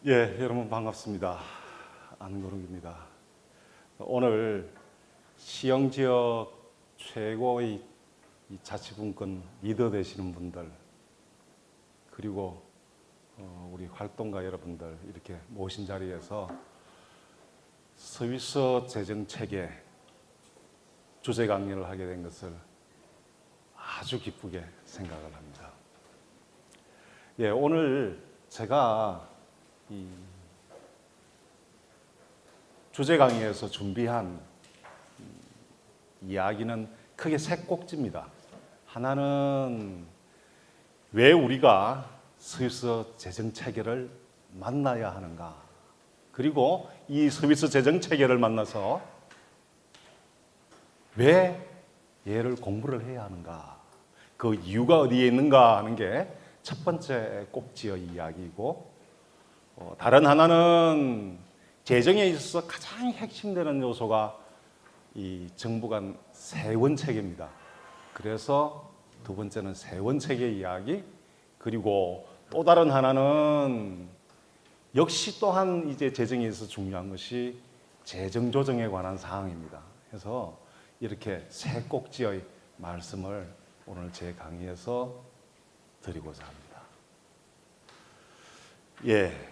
예, 여러분 반갑습니다. 안건욱입니다. 오늘 시흥지역 최고의 이 자치분권 리더 되시는 분들, 그리고 우리 활동가 여러분들 이렇게 모신 자리에서 서비스 재정 체계 주제 강연을 하게 된 것을 아주 기쁘게 생각을 합니다. 예, 오늘 제가 이 주제 강의에서 준비한 이야기는 크게 세 꼭지입니다. 하나는 왜 우리가 서비스 재정 체계를 만나야 하는가, 그리고 이 서비스 재정 체계를 만나서 왜 얘를 공부를 해야 하는가, 그 이유가 어디에 있는가 하는 게 첫 번째 꼭지의 이야기이고, 다른 하나는 재정에 있어서 가장 핵심되는 요소가 이 정부 간 세원 체계입니다. 그래서 두 번째는 세원 체계 이야기, 그리고 또 다른 하나는 역시 또한 이제 재정에 있어서 중요한 것이 재정 조정에 관한 사항입니다. 그래서 이렇게 세 꼭지의 말씀을 오늘 제 강의에서 드리고자 합니다. 예.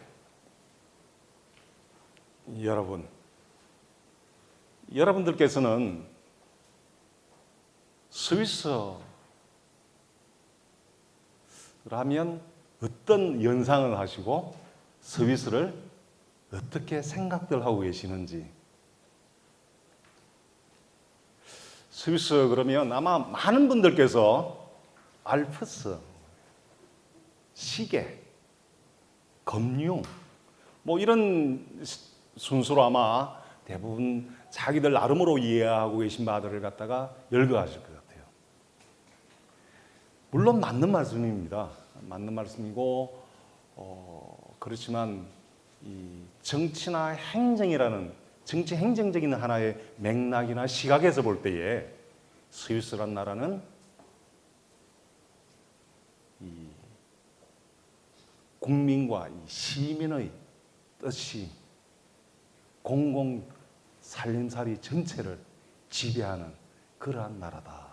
여러분들께서는 서비스를 하면 어떤 연상을 하시고 서비스를 어떻게 생각들 하고 계시는지. 서비스 그러면 아마 많은 분들께서 알프스, 시계, 금융 뭐 이런 순서로 아마 대부분 자기들 나름으로 이해하고 계신 바들을 갖다가 열거하실 것 같아요. 물론 맞는 말씀입니다. 맞는 말씀이고, 그렇지만 이 정치나 행정이라는 정치 행정적인 하나의 맥락이나 시각에서 볼 때에 스위스란 나라는 이 국민과 이 시민의 뜻이 공공 살림살이 전체를 지배하는 그러한 나라다.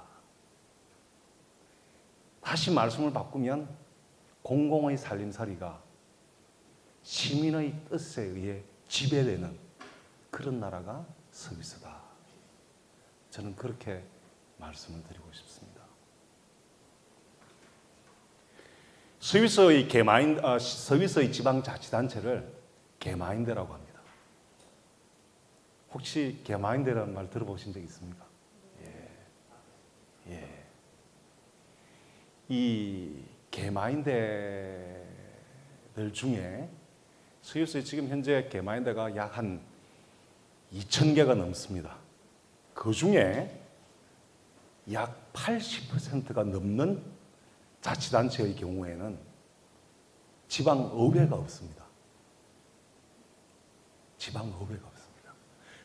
다시 말씀을 바꾸면 공공의 살림살이가 시민의 뜻에 의해 지배되는 그런 나라가 서비스다. 저는 그렇게 말씀을 드리고 싶습니다. 서비스의 지방자치단체를 개마인대라고 합니다. 혹시 개마인대라는 말 들어보신 적 있습니까? 예. 이 개마인대들 중에 서비스에 지금 현재 개마인대가 약 한 2,000개가 넘습니다. 그 중에 약 80%가 넘는 자치단체의 경우에는 지방의회가 없습니다. 지방의회가 없습니다.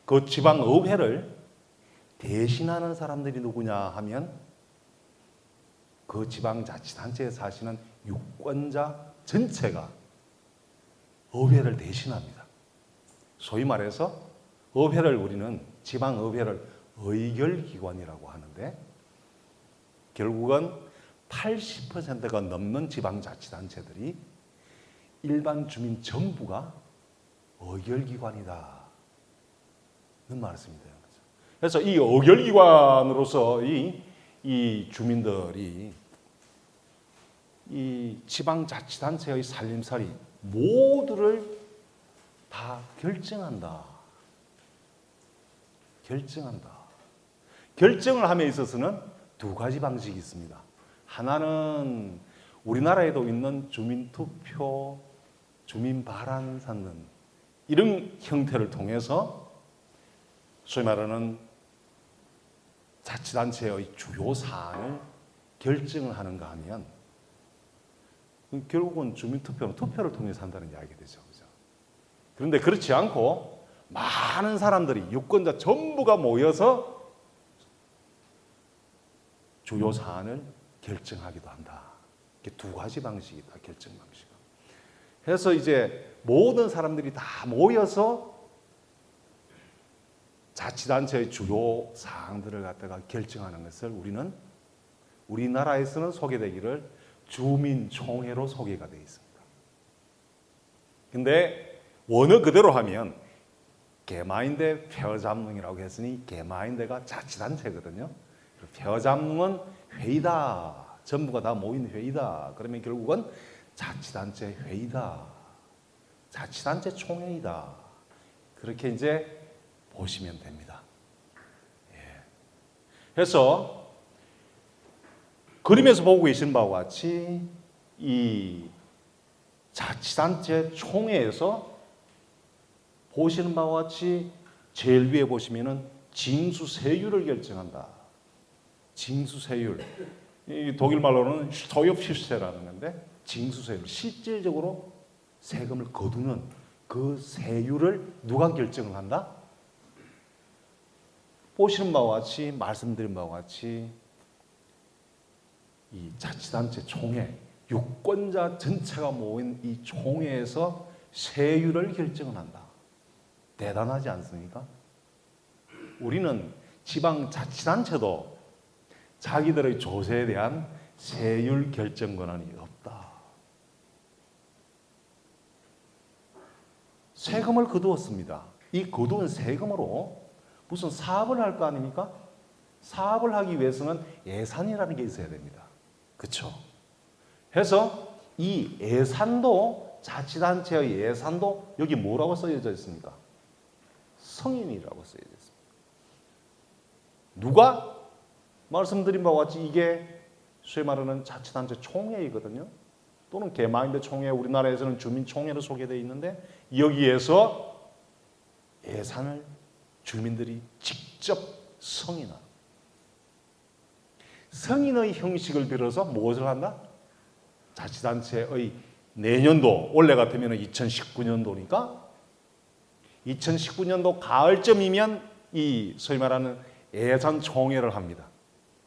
그 지방의회를 대신하는 사람들이 누구냐 하면 그 지방자치단체에 사시는 유권자 전체가 의회를 대신합니다. 소위 말해서 의회를 우리는 지방의회를 의결기관이라고 하는데, 결국은 80%가 넘는 지방자치단체들이 일반 주민 전부가 의결기관이다는 말씀이 되는 거죠. 그래서 이 의결기관으로서 이 주민들이 이 지방자치단체의 살림살이 모두를 다 결정한다. 결정을 함에 있어서는 두 가지 방식이 있습니다. 하나는 우리나라에도 있는 주민투표, 주민발언 이런 형태를 통해서 소위 말하는 자치단체의 주요 사안을 결정을 하는가 하면 결국은 주민투표는 투표를 통해서 한다는 이야기가 되죠. 그죠? 그런데 그렇지 않고 많은 사람들이 유권자 전부가 모여서 주요 사안을 결정하기도 한다. 이게 두 가지 방식이다. 결정 방식은. 해서 이제 모든 사람들이 다 모여서 자치단체의 주요 사항들을 갖다가 결정하는 것을 우리는 우리나라에서는 소개되기를 주민총회로 소개가 되어 있습니다. 근데 원어 그대로 하면 개마인대 폐허잡농이라고 했으니 개마인대가 자치단체거든요. 폐허잡농은 회의다. 전부가 다 모인 회의다. 그러면 결국은 자치단체 회의다. 자치단체 총회이다. 그렇게 이제 보시면 됩니다. 예. 그래서 그림에서 보고 계신 바와 같이 이 자치단체 총회에서 보시는 바와 같이 제일 위에 보시면은 징수세율을 결정한다. 징수세율. 이 독일 말로는 슈토이프시세라는 건데 징수세율. 실질적으로 세금을 거두는 그 세율을 누가 결정을 한다? 보시는 바와 같이 말씀드린 바와 같이 이 자치단체 총회, 유권자 전체가 모인 이 총회에서 세율을 결정을 한다. 대단하지 않습니까? 우리는 지방자치단체도 자기들의 조세에 대한 세율 결정 권한이 없다. 세금을 거두었습니다. 이 거두은 세금으로 무슨 사업을 할 거 아닙니까? 사업을 하기 위해서는 예산이라는 게 있어야 됩니다. 그렇죠? 해서 이 예산도 자치단체의 예산도 여기 뭐라고 써져 있습니까? 성인이라고 써져 있습니다. 누가 말씀드린 바와 같이 이게 소위 말하는 자치단체 총회이거든요. 또는 개마인대 총회, 우리나라에서는 주민총회로 소개되어 있는데 여기에서 예산을 주민들이 직접 성인화. 성인의 형식을 들어서 무엇을 한다? 자치단체의 내년도, 원래 같으면 2019년도니까 2019년도 가을쯤이면 이 소위 말하는 예산 총회를 합니다.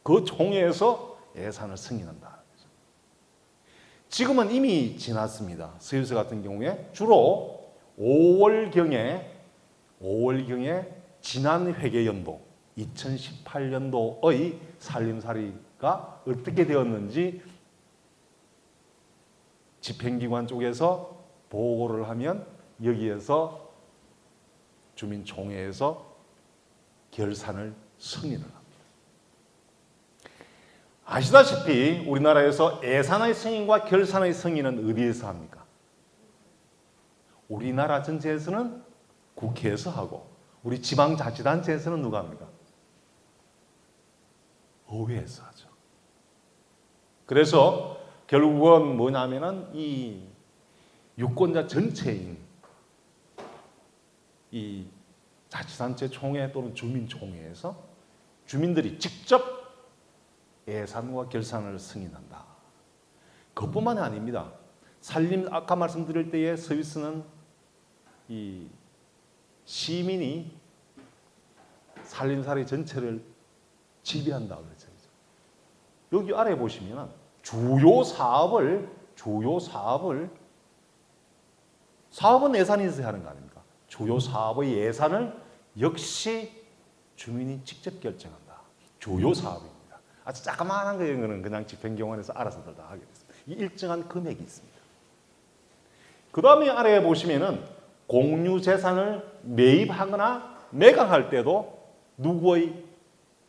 그 총회에서 예산을 승인한다. 지금은 이미 지났습니다. 서울시 같은 경우에 주로 5월경에 지난 회계연도 2018년도의 살림살이가 어떻게 되었는지 집행기관 쪽에서 보고를 하면 여기에서 주민총회에서 결산을 승인을 합니다. 아시다시피 우리나라에서 예산의 승인과 결산의 승인은 어디에서 합니까? 우리나라 전체에서는 국회에서 하고 우리 지방자치단체에서는 누가 합니까? 의회에서 하죠. 그래서 결국은 뭐냐면은 이 유권자 전체인 이 자치단체 총회 또는 주민총회에서 주민들이 직접 예산과 결산을 승인한다. 그것뿐만이 아닙니다. 아까 말씀드릴 때의 서비스는 이 시민이 살림살이 전체를 지배한다 그랬죠. 여기 아래 보시면 주요 사업은 예산이 있어야 하는 거 아닙니까? 주요 사업의 예산을 역시 주민이 직접 결정한다. 주요 사업입니다. 아주 자그마한 거는 그냥 집행기관에서 알아서들 다 하게 됐습니다. 이 일정한 금액이 있습니다. 그 다음에 아래에 보시면은 공유재산을 매입하거나 매각할 때도 누구의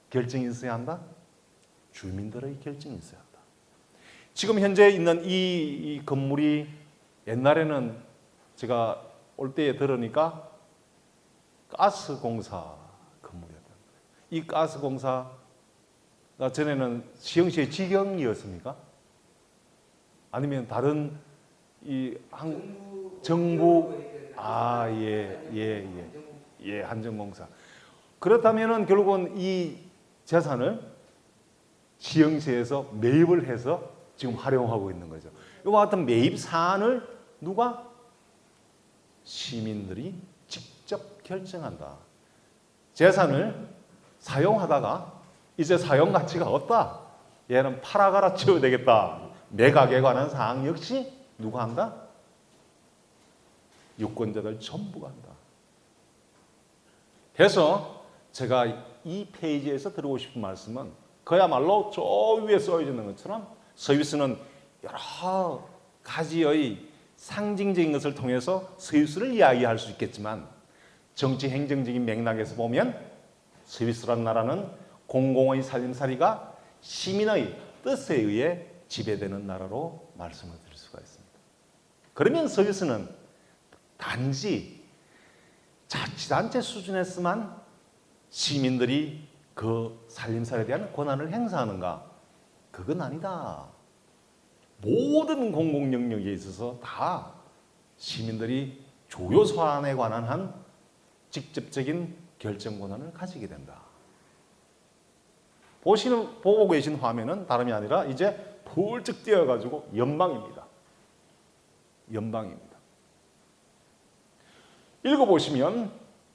결정이 있어야 한다? 주민들의 결정이 있어야 한다. 지금 현재 있는 이 건물이 옛날에는 제가 올 때에 들으니까 가스공사 건물이었던 거예요. 이 가스공사가 전에는 시흥시의 직영이었습니까? 아니면 다른 정부 한정공사. 그렇다면은 결국은 이 재산을 시흥시에서 매입을 해서 지금 활용하고 있는 거죠. 이와 같은 매입 사안을 누가? 시민들이 직접 결정한다. 재산을 사용하다가 이제 사용 가치가 없다. 얘는 팔아가라 치워야 되겠다. 매각에 관한 사항 역시 누가 한다? 유권자들 전부가 한다. 그래서 제가 이 페이지에서 드리고 싶은 말씀은 그야말로 저 위에 써 있는 것처럼 서비스는 여러 가지의 상징적인 것을 통해서 서비스를 이야기할 수 있겠지만 정치 행정적인 맥락에서 보면 스위스란 나라는 공공의 살림살이가 시민의 뜻에 의해 지배되는 나라로 말씀을 드릴 수가 있습니다. 그러면 스위스는 단지 자치단체 수준에서만 시민들이 그 살림살이에 대한 권한을 행사하는가? 그건 아니다. 모든 공공 영역에 있어서 다 시민들이 주요 사안에 관한 한 직접적인 결정 권한을 가지게 된다. 보고 계신 화면은 다름이 아니라 이제 펄쩍 뛰어가지고 연방입니다. 연방입니다. 읽어보시면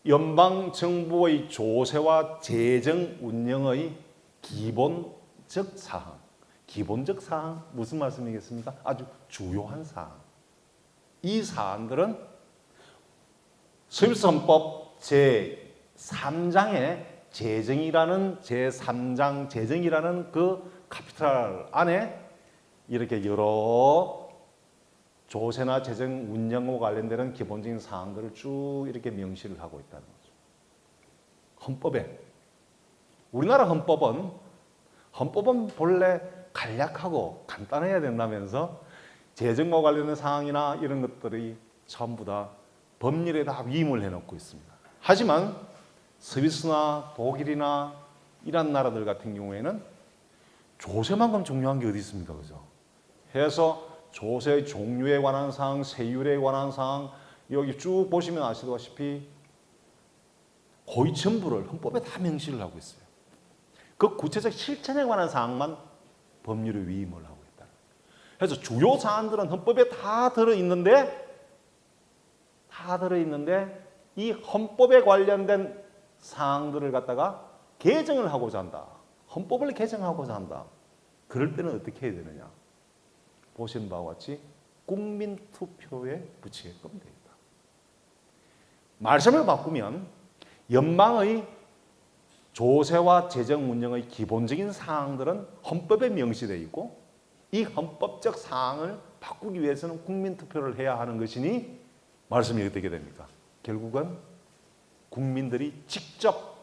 연방 정부의 조세와 재정 운영의 기본적 사항. 기본적 사항 무슨 말씀이겠습니까? 아주 주요한 사항. 이 사안들은 스위스 헌법 제3장의 재정이라는 제3장 재정이라는 그 카피탈 안에 이렇게 여러 조세나 재정 운영과 관련되는 기본적인 사항들을 쭉 이렇게 명시를 하고 있다는 거죠. 헌법에 우리나라 헌법은 본래 간략하고 간단해야 된다면서 재정과 관련된 사항이나 이런 것들이 전부 다 법률에 다 위임을 해놓고 있습니다. 하지만 스위스나 독일이나 이런 나라들 같은 경우에는 조세만큼 중요한 게 어디 있습니까? 그죠? 해서 조세 종류에 관한 사항, 세율에 관한 사항 여기 쭉 보시면 아시다시피 거의 전부를 헌법에 다 명시를 하고 있어요. 그 구체적 실천에 관한 사항만 법률에 위임을 하고 있다. 그래서 주요 사안들은 헌법에 다 들어있는데 이 헌법에 관련된 사항들을 갖다가 개정을 하고자 한다. 헌법을 개정하고자 한다. 그럴 때는 어떻게 해야 되느냐? 보시는 바와 같이 국민투표에 붙이게끔 되어 있다. 말씀을 바꾸면 연방의 조세와 재정 운영의 기본적인 사항들은 헌법에 명시되어 있고 이 헌법적 사항을 바꾸기 위해서는 국민투표를 해야 하는 것이니 말씀이 어떻게 됩니까? 결국은 국민들이 직접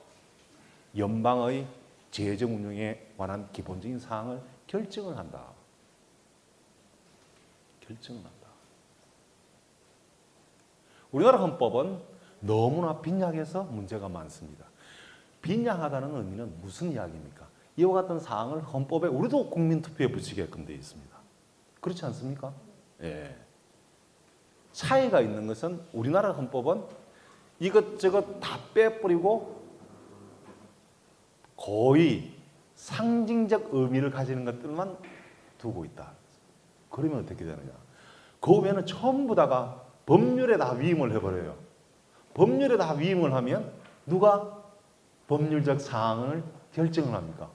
연방의 재정 운영에 관한 기본적인 사항을 결정을 한다. 결정을 한다. 우리나라 헌법은 너무나 빈약해서 문제가 많습니다. 빈약하다는 의미는 무슨 이야기입니까? 이와 같은 사항을 헌법에 우리도 국민투표에 붙이게끔 되어 있습니다. 그렇지 않습니까? 예. 차이가 있는 것은 우리나라 헌법은 이것저것 다 빼버리고 거의 상징적 의미를 가지는 것들만 두고 있다. 그러면 어떻게 되느냐? 그 외에는 전부 다가 법률에 다 위임을 해버려요. 법률에 다 위임을 하면 누가 법률적 사항을 결정을 합니까?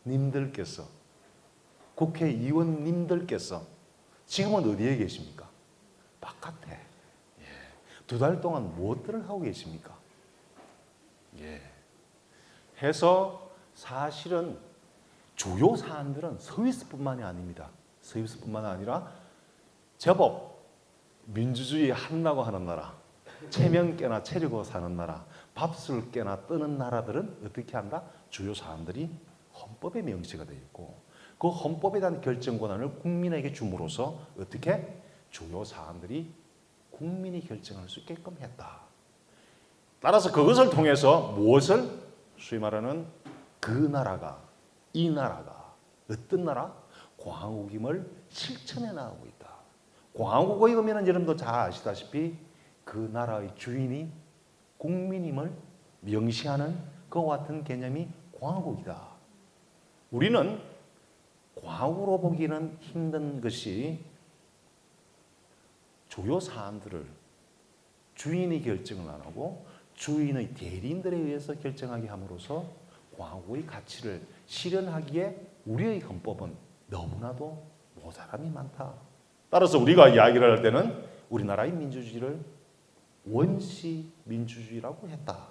님들께서, 국회의원님들께서 지금은 어디에 계십니까? 바깥에. 2달 동안 무엇들을 하고 계십니까? 해서 사실은 주요 사안들은 스위스뿐만이 아닙니다. 스위스뿐만 아니라 제법 민주주의 한다고 하는 나라, 체면 깨나 차리고 사는 나라, 밥술 깨나 뜨는 나라들은 어떻게 한다? 주요 사안들이 헌법에 명시가 되어 있고 그 헌법에 대한 결정 권한을 국민에게 줌으로써 어떻게? 주요 사안들이 국민이 결정할 수 있게끔 했다. 따라서 그것을 통해서 무엇을? 소위 말하는 그 나라가, 이 나라가 어떤 나라? 공화국임을 실천해 나가고 있다. 공화국의 의미는 여러분도 잘 아시다시피 그 나라의 주인이 국민임을 명시하는 그와 같은 개념이 공화국이다. 우리는 공화국으로 보기는 힘든 것이 주요 사안들을 주인이 결정을 안 하고 주인의 대리인들에 의해서 결정하게 함으로써 공화국의 가치를 실현하기에 우리의 헌법은 너무나도 모자람이 많다. 따라서 우리가 이야기를 할 때는 우리나라의 민주주의를 원시 민주주의라고 했다.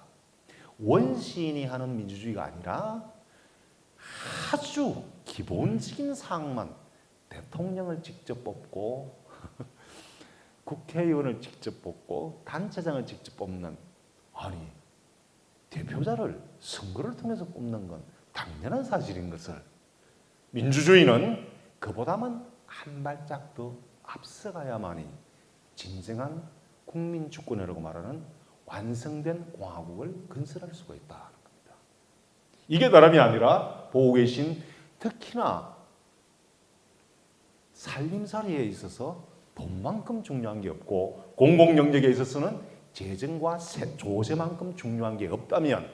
원시인이 하는 민주주의가 아니라 아주 기본적인 사항만 대통령을 직접 뽑고 국회의원을 직접 뽑고 단체장을 직접 뽑는, 아니 대표자를 선거를 통해서 뽑는 건 당연한 사실인 것을, 민주주의는 그보다는 한 발짝 더 앞서가야만이 진정한 국민 주권이라고 말하는 완성된 공화국을 건설할 수가 있다는 겁니다. 이게 다름이 아니라 보고 계신 특히나 살림살이에 있어서 돈만큼 중요한 게 없고 공공 영역에 있어서는 재정과 조세만큼 중요한 게 없다면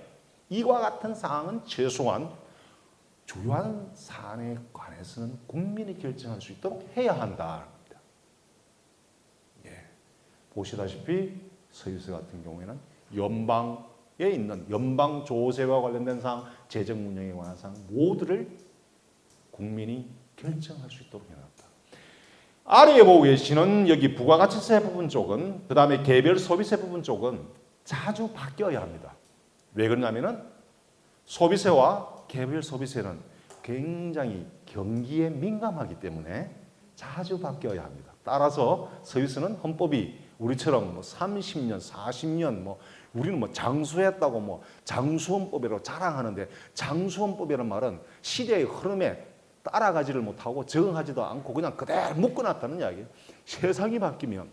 이와 같은 사항은 최소한 주요한 사안에 관해서는 국민이 결정할 수 있도록 해야 한다. 예. 보시다시피 서유세 같은 경우에는 연방에 있는 연방 조세와 관련된 사항, 재정 운영에 관한 사항 모두를 국민이 결정할 수 있도록 해놨다. 아래에 보고 계시는 여기 부가가치세 부분 쪽은, 그 다음에 개별 소비세 부분 쪽은 자주 바뀌어야 합니다. 왜 그러냐면은 소비세와 개별 소비세는 굉장히 경기에 민감하기 때문에 자주 바뀌어야 합니다. 따라서 서유세는 헌법이 우리처럼 뭐 30년, 40년 뭐 우리는 뭐 장수했다고 뭐 장수헌법이라고 자랑하는데, 장수헌법이라는 말은 시대의 흐름에 따라가지를 못하고 적응하지도 않고 그냥 그대로 묶어놨다는 이야기예요. 세상이 바뀌면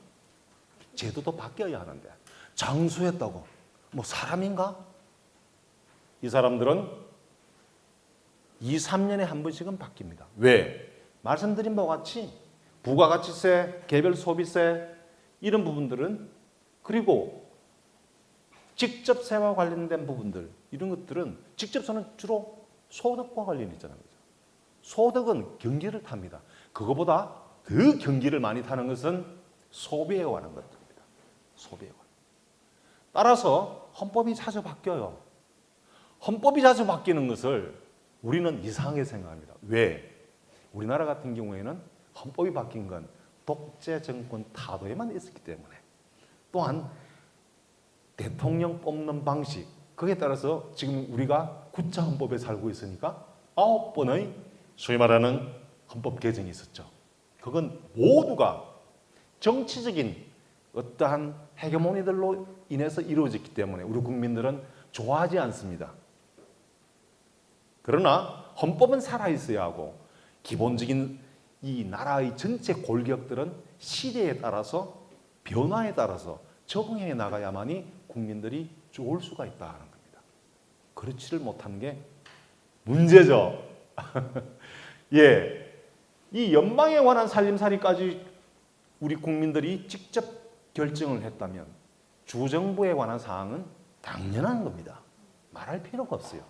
제도도 바뀌어야 하는데 장수했다고 뭐 사람인가? 이 사람들은 2, 3년에 한 번씩은 바뀝니다. 왜? 말씀드린 바와 같이 부가가치세, 개별 소비세 이런 부분들은, 그리고 직접세와 관련된 부분들, 이런 것들은 직접세는 주로 소득과 관련이 있잖아요. 소득은 경기를 탑니다. 그거보다 더 경기를 많이 타는 것은 소비에 관한 것들입니다. 소비에 관한. 따라서 헌법이 자주 바뀌어요. 헌법이 자주 바뀌는 것을 우리는 이상하게 생각합니다. 왜? 우리나라 같은 경우에는 헌법이 바뀐 건 독재 정권 타도에만 있었기 때문에, 또한 대통령 뽑는 방식, 그에 따라서 지금 우리가 구차 헌법에 살고 있으니까 9번의 소위 말하는 헌법 개정이 있었죠. 그건 모두가 정치적인 어떠한 헤게모니들로 인해서 이루어졌기 때문에 우리 국민들은 좋아하지 않습니다. 그러나 헌법은 살아있어야 하고 기본적인 이 나라의 전체 골격들은 시대에 따라서 변화에 따라서 적응해 나가야만이 국민들이 좋을 수가 있다는 겁니다. 그렇지를 못한 게 문제죠. 예, 이 연방에 관한 살림살이까지 우리 국민들이 직접 결정을 했다면 주정부에 관한 사항은 당연한 겁니다. 말할 필요가 없어요.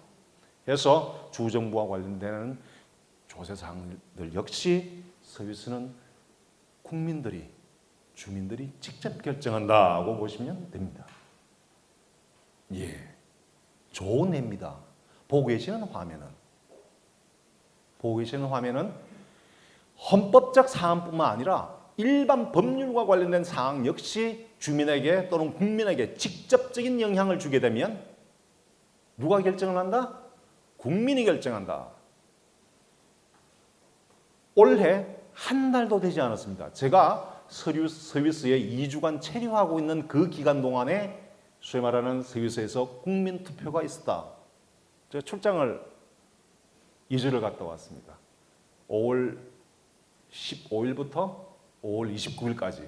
그래서 주정부와 관련되는 조세 사항들 역시 서비스는 국민들이, 주민들이 직접 결정한다고 보시면 됩니다. 예, 좋은 예입니다. 보고 계시는 화면은 헌법적 사항뿐만 아니라 일반 법률과 관련된 사항 역시 주민에게 또는 국민에게 직접적인 영향을 주게 되면 누가 결정을 한다? 국민이 결정한다. 올해 한 달도 되지 않았습니다. 제가 서비스에 2주간 체류하고 있는 그 기간 동안에 소위 말하는 서비스에서 국민투표가 있었다. 제가 출장을 2주를 갔다 왔습니다. 5월 15일부터 5월 29일까지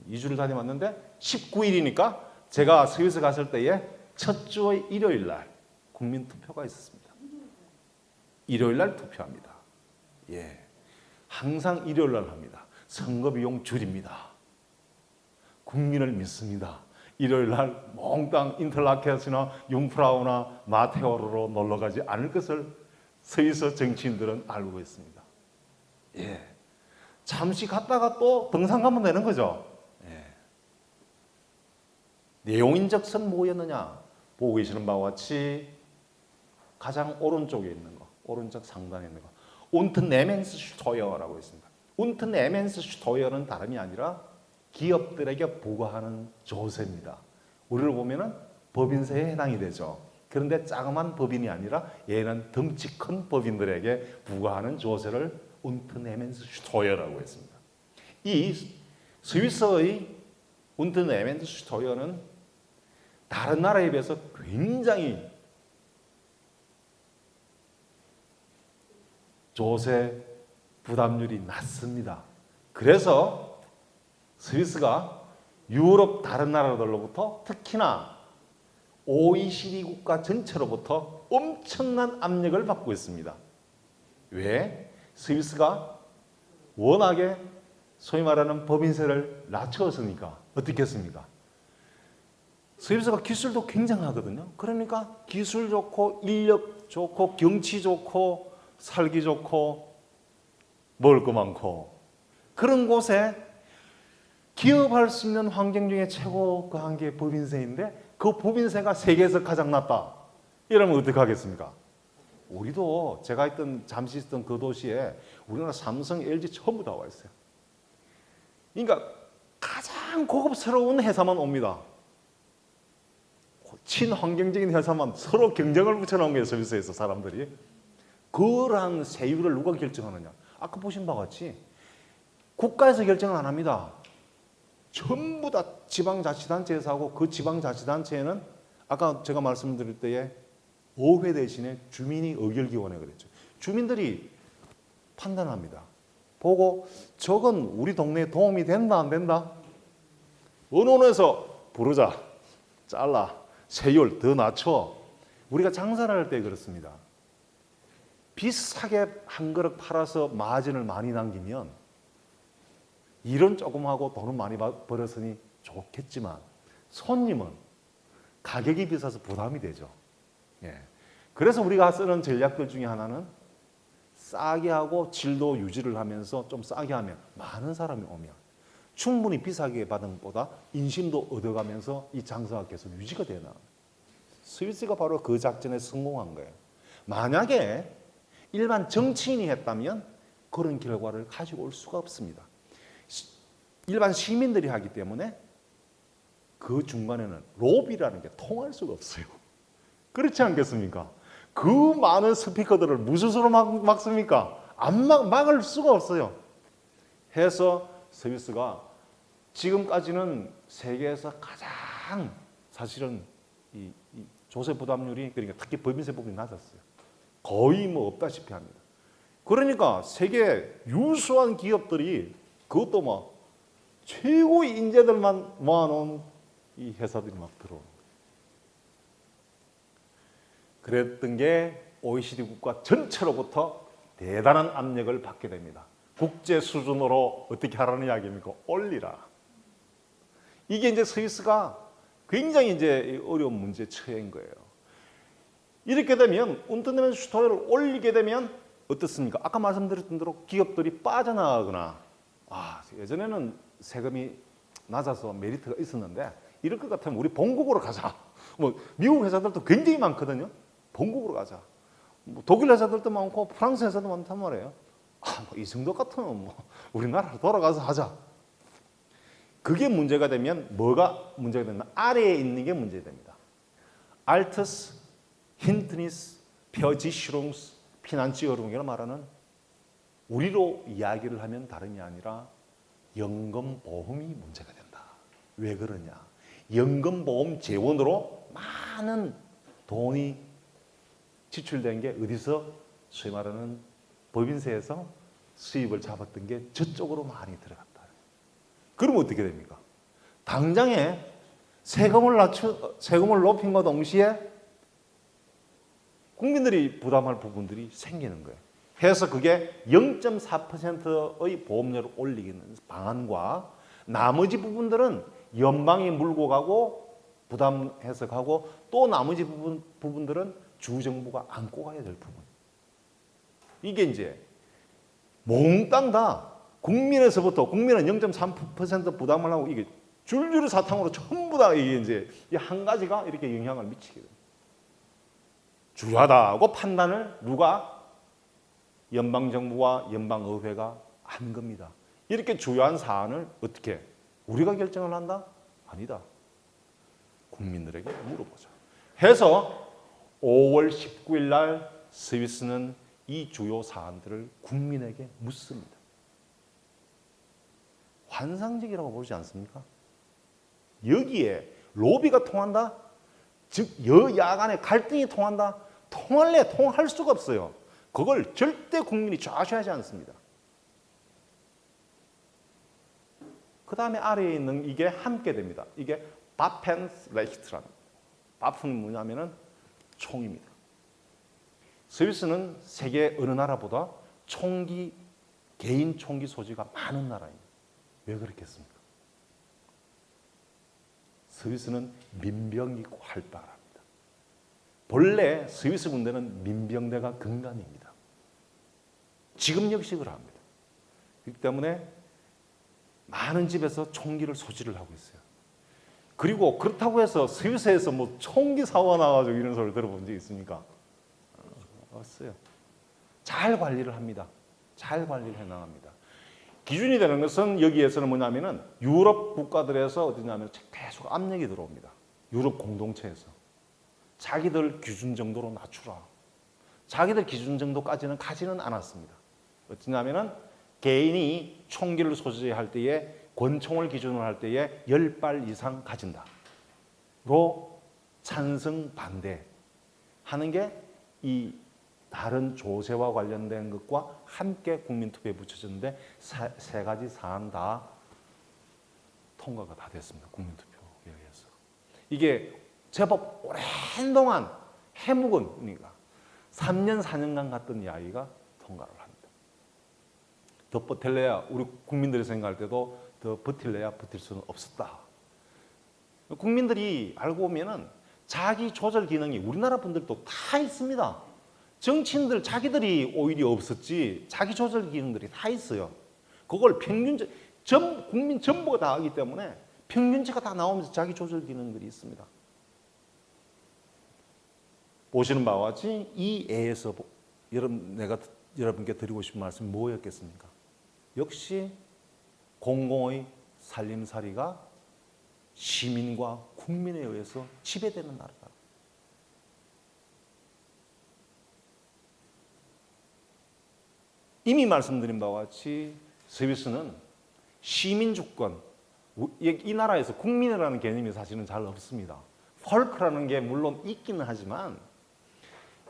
2주를 다녀왔는데 19일이니까 제가 서비스 갔을 때에 첫 주의 일요일 날 국민투표가 있었습니다. 일요일 날 투표합니다. 예, 항상 일요일 날 합니다. 선거 비용 줄입니다. 국민을 믿습니다. 일요일 날 몽땅 인터라케스나 융프라우나 마테오르로 놀러 가지 않을 것을 서위서 정치인들은 알고 있습니다. 예, 잠시 갔다가 또 등산 가면 되는 거죠. 예. 내용인적선 뭐였느냐? 보고 계시는 바와 같이 가장 오른쪽에 있는 거, 오른쪽 상단에 있는 거, 운트 네멘스 슈토여라고 있습니다. 운트 네멘스 슈토여는 다름이 아니라 기업들에게 부과하는 조세입니다. 우리로 보면은 법인세에 해당이 되죠. 그런데 자그마한 법인이 아니라 얘는 덩치 큰 법인들에게 부과하는 조세를 운트네멘스슈토여라고 했습니다. 이 스위스의 운트네멘스슈토여는 다른 나라에 비해서 굉장히 조세 부담률이 낮습니다. 그래서 스위스가 유럽 다른 나라들로부터 특히나 OECD 국가 전체로부터 엄청난 압력을 받고 있습니다. 왜? 스위스가 워낙에 소위 말하는 법인세를 낮추었으니까. 어떻게 했습니까? 스위스가 기술도 굉장하거든요. 그러니까 기술 좋고 인력 좋고 경치 좋고 살기 좋고 먹을 거 많고 그런 곳에 기업할 수 있는 환경 중에 최고가 한 게 법인세인데 그 법인세가 세계에서 가장 낮다. 이러면 어떻게 하겠습니까? 우리도 제가 잠시 있던 그 도시에 우리나라 삼성, LG 전부 다 와 있어요. 그러니까 가장 고급스러운 회사만 옵니다. 친환경적인 회사만 서로 경쟁을 붙여놓은 거예요. 서비스에서 사람들이. 그러한 세율을 누가 결정하느냐. 아까 보신 바와 같이 국가에서 결정을 안 합니다. 전부 다 지방자치단체에서 하고 그 지방자치단체에는 아까 제가 말씀드릴 때에 의회 대신에 주민이 의결기원회 그랬죠. 주민들이 판단합니다. 보고 저건 우리 동네에 도움이 된다 안 된다? 언론에서 부르자, 잘라, 세율 더 낮춰. 우리가 장사를 할 때 그렇습니다. 비싸게 한 그릇 팔아서 마진을 많이 남기면 일은 조금 하고 돈은 많이 벌었으니 좋겠지만 손님은 가격이 비싸서 부담이 되죠. 예. 그래서 우리가 쓰는 전략들 중에 하나는 싸게 하고 질도 유지를 하면서 좀 싸게 하면 많은 사람이 오면 충분히 비싸게 받은 것보다 인심도 얻어가면서 이 장사가 계속 유지가 되나. 스위스가 바로 그 작전에 성공한 거예요. 만약에 일반 정치인이 했다면 그런 결과를 가지고 올 수가 없습니다. 일반 시민들이 하기 때문에 그 중간에는 로비라는 게 통할 수가 없어요. 그렇지 않겠습니까? 그 많은 스피커들을 무슨 수로 막습니까? 막을 수가 없어요. 해서 스위스가 지금까지는 세계에서 가장 사실은 이 조세 부담률이 그러니까 특히 법인세 부분이 낮았어요. 거의 뭐 없다시피 합니다. 그러니까 세계 유수한 기업들이 그것도 뭐 최고의 인재들만 모아놓은 이 회사들이 막 들어오는 거예요. 그랬던 게 OECD 국가 전체로부터 대단한 압력을 받게 됩니다. 국제 수준으로 어떻게 하라는 이야기입니까? 올리라. 이게 이제 스위스가 굉장히 이제 어려운 문제에 처해인 거예요. 이렇게 되면 운트네멘슈토여를 올리게 되면 어떻습니까? 아까 말씀드렸던 대로 기업들이 빠져나가거나 예전에는 세금이 낮아서 메리트가 있었는데 이럴 것 같으면 우리 본국으로 가자. 뭐 미국 회사들도 굉장히 많거든요. 본국으로 가자. 뭐 독일 회사들도 많고 프랑스 회사도 많단 말이에요. 이 정도 같으면 뭐 우리나라로 돌아가서 하자. 그게 문제가 되면 뭐가 문제가 되면 아래에 있는 게 문제됩니다. 알트스, 힌트니스, 벼지슈룽스, 피난치어룽이라 말하는 우리로 이야기를 하면 다름이 아니라 연금보험이 문제가 된다. 왜 그러냐? 연금보험 재원으로 많은 돈이 지출된 게 어디서 소위 말하는 법인세에서 수입을 잡았던 게 저쪽으로 많이 들어갔다. 그러면 어떻게 됩니까? 당장에 세금을 높인 것 동시에 국민들이 부담할 부분들이 생기는 거예요. 해서 그게 0.4%의 보험료를 올리는 방안과 나머지 부분들은 연방이 물고 가고 부담해서 가고 또 나머지 부분들은 주정부가 안고 가야 될 부분. 이게 이제 몽땅 다 국민은 0.3% 부담을 하고 이게 줄줄이 사탕으로 전부 다 이게 이제 이 한 가지가 이렇게 영향을 미치게 됩니다. 중요하다고 판단을 누가? 연방정부와 연방의회가 한 겁니다. 이렇게 중요한 사안을 어떻게 우리가 결정을 한다? 아니다. 국민들에게 물어보자. 해서 5월 19일 날 스위스는 이 주요 사안들을 국민에게 묻습니다. 환상적이라고 보지 않습니까? 여기에 로비가 통한다? 즉 여야 간의 갈등이 통한다? 통할래? 통할 수가 없어요. 그걸 절대 국민이 좌시하지 않습니다. 그 다음에 아래에 있는 이게 함께 됩니다. 이게 바펜레히트랍니다. 바프는 뭐냐면은 총입니다. 스위스는 세계 어느 나라보다 총기, 개인 총기 소지가 많은 나라입니다. 왜 그렇겠습니까? 스위스는 민병이 있고 활발합니다. 본래 스위스 군대는 민병대가 근간입니다. 지금 역시 그러합니다. 그렇기 때문에 많은 집에서 총기를 소지를 하고 있어요. 그리고 그렇다고 해서 스위스에서 뭐 총기 사고 나가지고 이런 소리 들어본 적 있습니까? 없어요. 잘 관리를 합니다. 잘 관리를 해나갑니다. 기준이 되는 것은 여기에서는 뭐냐면은 유럽 국가들에서 어디냐면 계속 압력이 들어옵니다. 유럽 공동체에서. 자기들 기준 정도로 낮추라. 자기들 기준 정도까지는 가지는 않았습니다. 어쩌냐면은 개인이 총기를 소지할 때에 권총을 기준으로 할 때에 10발 이상 가진다. 로 찬성 반대 하는 게 이 다른 조세와 관련된 것과 함께 국민투표에 붙여졌는데 세 가지 사안 다 통과가 다 됐습니다. 국민투표에 의해서. 이게 제법 오랜 동안 해묵은 그러니까 3년 4년간 갔던 이야기가 통과를 합니다. 더 버틸래야 우리 국민들이 생각할 때도 더 버틸래야 버틸 수는 없었다. 국민들이 알고 보면은 자기 조절 기능이 우리나라 분들도 다 있습니다. 정치인들 자기들이 오히려 없었지 자기 조절 기능들이 다 있어요. 그걸 평균적 국민 전부가 다 하기 때문에 평균치가 다 나오면서 자기 조절 기능들이 있습니다. 보시는 바와 같이 이 애에서 내가 여러분께 드리고 싶은 말씀이 뭐였겠습니까? 역시 공공의 살림살이가 시민과 국민에 의해서 지배되는 나라다. 이미 말씀드린 바와 같이 스위스는 시민 주권, 이 나라에서 국민이라는 개념이 사실은 잘 없습니다. 펄크라는 게 물론 있기는 하지만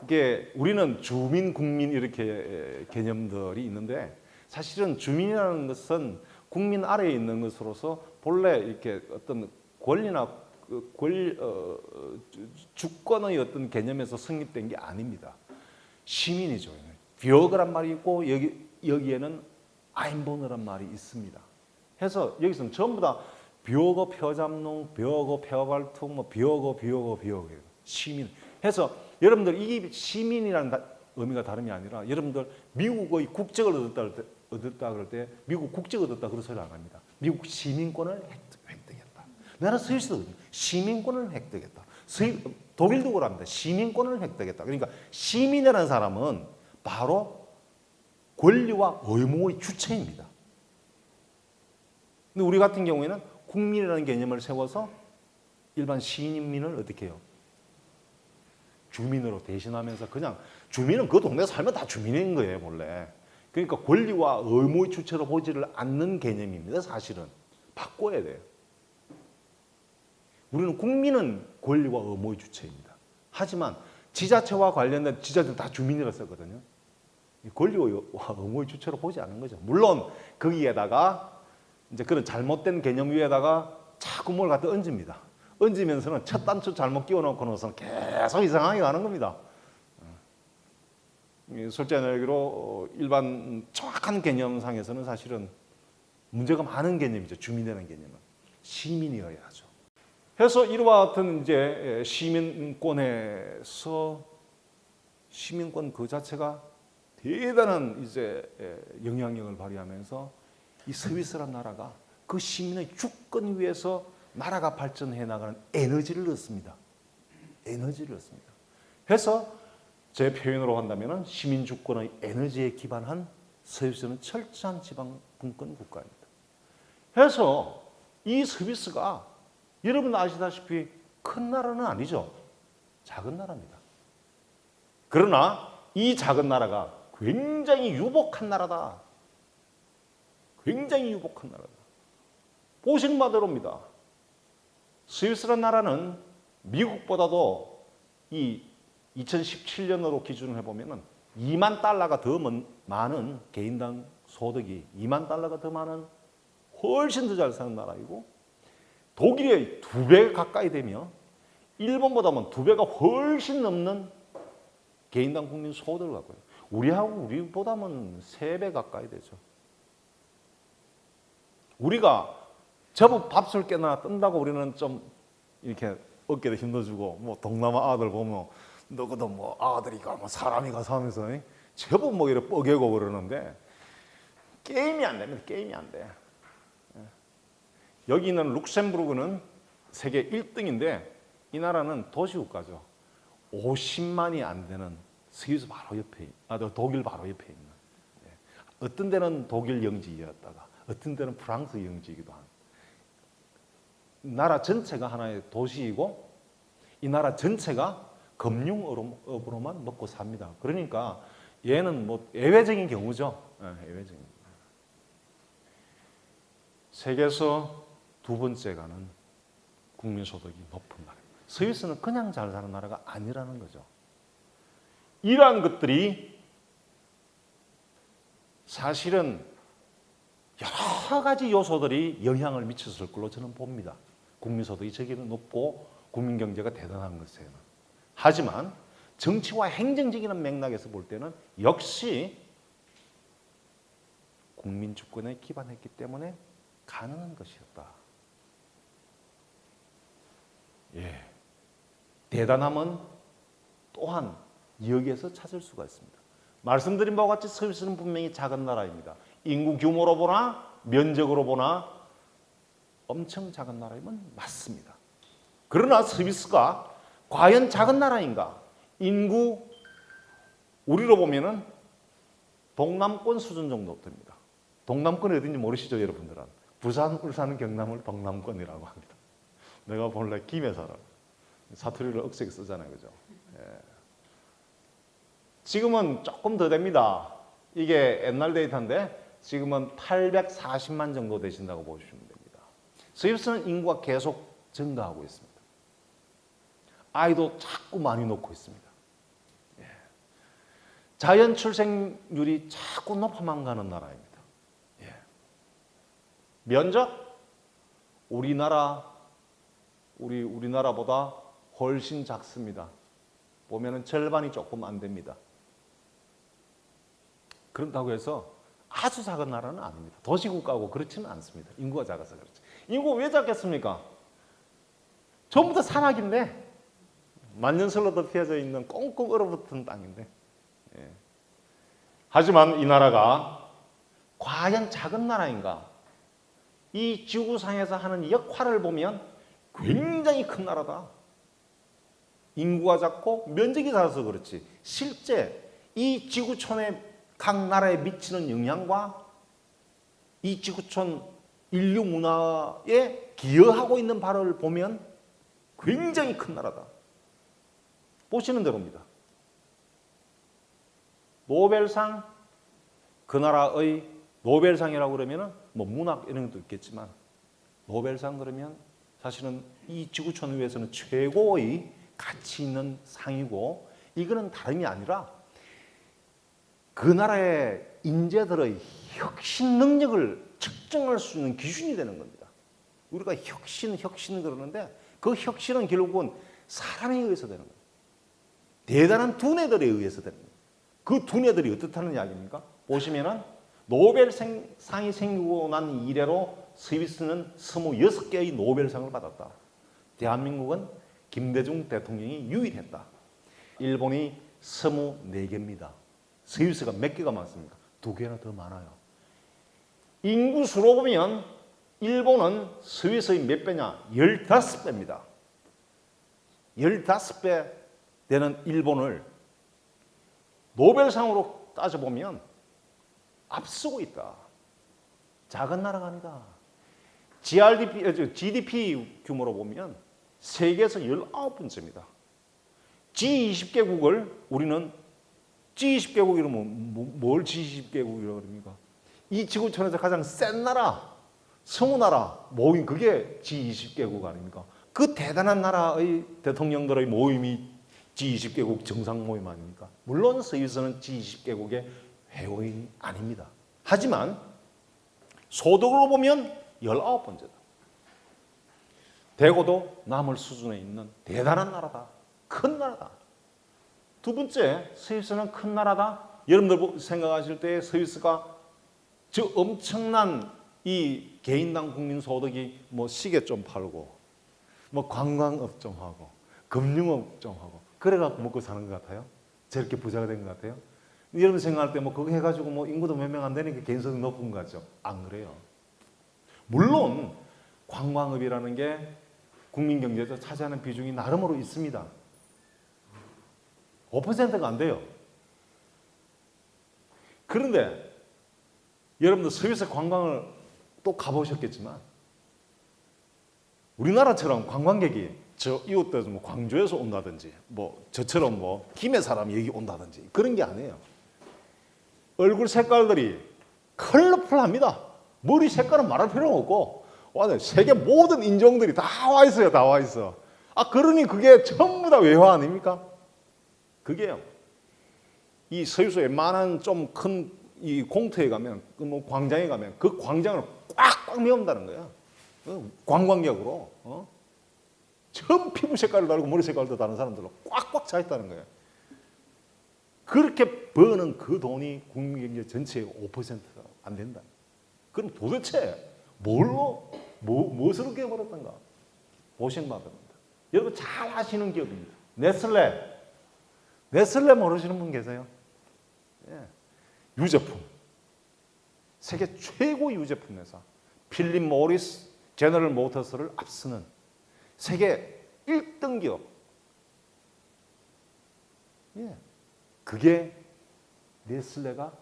이게 우리는 주민, 국민 이렇게 개념들이 있는데 사실은 주민이라는 것은 국민 아래에 있는 것으로서 본래 이렇게 어떤 권리나 주권의 어떤 개념에서 성립된 게 아닙니다. 시민이죠. 비어그란 말이 있고 여기에는 아인보너란 말이 있습니다. 해서 여기서는 전부 다 비어거 펴잡농, 비어거 펴발통, 뭐 비어거 시민. 해서 여러분들 이 시민이라는 의미가 다름이 아니라 여러분들 미국의 국적을 얻었다 그럴 때 미국 국적 얻었다 그런 소리 안 합니다. 미국 시민권을 획득했다. 나라 스위스도 시민권을 획득했다. 독일도 그럽니다. 시민권을 획득했다. 그러니까 시민이라는 사람은 바로 권리와 의무의 주체입니다. 근데 우리 같은 경우에는 국민이라는 개념을 세워서 일반 시민을 어떻게 해요? 주민으로 대신하면서 그냥 주민은 그 동네 살면 다 주민인 거예요, 원래. 그러니까 권리와 의무의 주체로 보지를 않는 개념입니다, 사실은. 바꿔야 돼요. 우리는 국민은 권리와 의무의 주체입니다. 하지만 지자체와 관련된 지자체는 다 주민이라 썼거든요. 권리와 의무의 주체로 보지 않는 거죠. 물론 거기에다가 이제 그런 잘못된 개념 위에다가 자꾸 뭘 갖다 얹습니다. 얹으면서는 첫 단추 잘못 끼워놓고 나서는 계속 이상하게 가는 겁니다. 솔직히 얘기로 일반 정확한 개념상에서는 사실은 문제가 많은 개념이죠. 주민이라는 개념은 시민이어야 하죠. 그래서 이와 같은 이제 시민권에서 시민권 그 자체가 대단한 이제 영향력을 발휘하면서 이 스위스란 나라가 그 시민의 주권 위에서 나라가 발전해 나가는 에너지를 넣습니다. 에너지를 넣습니다. 그래서 제 표현으로 한다면 시민 주권의 에너지에 기반한 스위스는 철저한 지방 분권 국가입니다. 그래서 이 스위스가 여러분 아시다시피 큰 나라는 아니죠. 작은 나라입니다. 그러나 이 작은 나라가 굉장히 유복한 나라다. 굉장히 유복한 나라다. 보시는 바대로입니다. 스위스란 나라는 미국보다도 이 2017년으로 기준을 해보면 2만 달러가 더 많은 개인당 소득이 2만 달러가 더 많은 훨씬 더 잘 사는 나라이고 독일의 2배 가까이 되며 일본보다는 2배가 훨씬 넘는 개인당 국민 소득을 갖고 있어요. 우리보다는 3배 가까이 되죠. 우리가 제법 밥술 깨나 뜬다고 우리는 좀 이렇게 어깨를 힘들어주고 뭐 동남아 아들 보면 너거든 뭐 아들이가 뭐 사람이가 하면서 제법 뭐 이렇게 뻐개고 그러는데 게임이 안 됩니다. 게임이 안 돼. 여기 있는 룩셈부르크는 세계 1등인데 이 나라는 도시국가죠. 50만이 안 되는 스위스 바로 옆에, 독일 바로 옆에 있는. 어떤 데는 독일 영지였다가 어떤 데는 프랑스 영지이기도 한. 나라 전체가 하나의 도시이고 이 나라 전체가 금융업으로만 먹고 삽니다. 그러니까 얘는 뭐 예외적인 경우죠. 예외적인. 세계에서 2번째 가는 국민소득이 높은 나라입니다. 스위스는 그냥 잘 사는 나라가 아니라는 거죠. 이러한 것들이 사실은 여러 가지 요소들이 영향을 미쳤을 걸로 저는 봅니다. 국민소득이 저기는 높고 국민경제가 대단한 것에는. 하지만 정치와 행정적인 맥락에서 볼 때는 역시 국민주권에 기반했기 때문에 가능한 것이었다. 예. 대단함은 또한 여기에서 찾을 수가 있습니다. 말씀드린 바와 같이 스위스는 분명히 작은 나라입니다. 인구 규모로 보나 면적으로 보나 엄청 작은 나라이면 맞습니다. 그러나 스위스가 과연 작은 나라인가? 인구 우리로 보면은 동남권 수준 정도 됩니다. 동남권이 어딘지 모르시죠, 여러분들은? 부산, 울산, 경남을 동남권이라고 합니다. 내가 본래 김해 살아. 사투리를 억세게 쓰잖아요, 그죠? 예. 지금은 조금 더 됩니다. 이게 옛날 데이터인데 지금은 840만 정도 되신다고 보시면 됩니다. 스위스는 인구가 계속 증가하고 있습니다. 아이도 자꾸 많이 놓고 있습니다. 예. 자연 출생률이 자꾸 높아만 가는 나라입니다. 예. 면적 우리나라보다 훨씬 작습니다. 보면은 절반이 조금 안 됩니다. 그렇다고 해서 아주 작은 나라는 아닙니다. 도시국가고 그렇지는 않습니다. 인구가 작아서 그렇지. 인구가 왜 작겠습니까? 전부 다 산악인데 만년설로 덮여져 있는 꽁꽁 얼어붙은 땅인데. 예. 하지만 이 나라가 과연 작은 나라인가? 이 지구상에서 하는 역할을 보면 굉장히 큰 나라다. 인구가 작고 면적이 작아서 그렇지. 실제 이 지구촌의 각 나라에 미치는 영향과 이 지구촌 인류 문화에 기여하고 있는 바를 보면 굉장히 큰 나라다. 보시는 대로입니다. 노벨상, 그 나라의 노벨상이라고 그러면 뭐 문학 이런 것도 있겠지만 노벨상 그러면 사실은 이 지구촌을 위해서는 최고의 가치 있는 상이고 이거는 다름이 아니라 그 나라의 인재들의 혁신 능력을 측정할 수 있는 기준이 되는 겁니다. 우리가 혁신 그러는데 그 혁신은 결국은 사람에 의해서 되는 거예요. 대단한 두뇌들에 의해서 되는 거예요. 그 두뇌들이 어떻다는 이야기입니까? 보시면은 노벨상이 생기고 난 이래로 스위스는 26개의 노벨상을 받았다. 대한민국은 김대중 대통령이 유일했다. 일본이 24개입니다. 스위스가 몇 개가 많습니까? 2개나 더 많아요. 인구수로 보면 일본은 스위스의 몇 배냐? 15배입니다. 15배 되는 일본을 노벨상으로 따져보면 앞서고 있다. 작은 나라가 아니다. GDP 규모로 보면 세계에서 19번째입니다. G20개국을 우리는 G20개국 이러면 뭘 G20개국이라고 그럽니까? 이 지구촌에서 가장 센 나라, 성우 나라 모임 그게 G20개국 아닙니까? 그 대단한 나라의 대통령들의 모임이 G20개국 정상 모임 아닙니까? 물론 스위스는 G20개국의 회원이 아닙니다. 하지만 소득으로 보면 19번째다. 대고도 남을 수준에 있는 대단한 나라다. 큰 나라다. 두 번째, 스위스는 큰 나라다. 여러분들 생각하실 때 스위스가 저 엄청난 이 개인당 국민 소득이 뭐 시계 좀 팔고 뭐 관광업 좀 하고 금융업 좀 하고 그래갖고 먹고 사는 것 같아요? 저렇게 부자가 된 것 같아요? 여러분 생각할 때 뭐 그거 해가지고 뭐 인구도 몇 명 안 되니까 개인소득 높은 거 같죠? 안 그래요. 물론 관광업이라는 게 국민 경제에서 차지하는 비중이 나름으로 있습니다. 5%가 안 돼요. 그런데 여러분들 스위스 관광을 또 가보셨겠지만 우리나라처럼 관광객이 저 이웃들 뭐 광주에서 온다든지 뭐 저처럼 뭐 김해 사람이 여기 온다든지 그런 게 아니에요. 얼굴 색깔들이 컬러풀합니다. 머리 색깔은 말할 필요가 없고 세계 모든 인종들이 다 와 있어요. 다 와 있어. 그러니 그게 전부 다 외화 아닙니까? 그게요. 이 스위스 웬만한 좀 큰 이 공터에 가면 뭐 광장에 가면 그 광장을 꽉꽉 메운다는 거야. 관광객으로. 전 피부 색깔을 다르고 머리 색깔도 다른 사람들로 꽉꽉 차 있다는 거예요. 그렇게 버는 그 돈이 국민 경제 전체의 5%가 안 된다. 그럼 도대체 무엇으로 깨버렸던가? 고생받은 겁니다. 여러분 잘 아시는 기업입니다. 네슬레. 네슬레 모르시는 분 계세요? 예. 유제품. 세계 최고 유제품 회사. 필립 모리스, 제너럴 모터스를 앞서는 세계 1등 기업. 예. 그게 네슬레가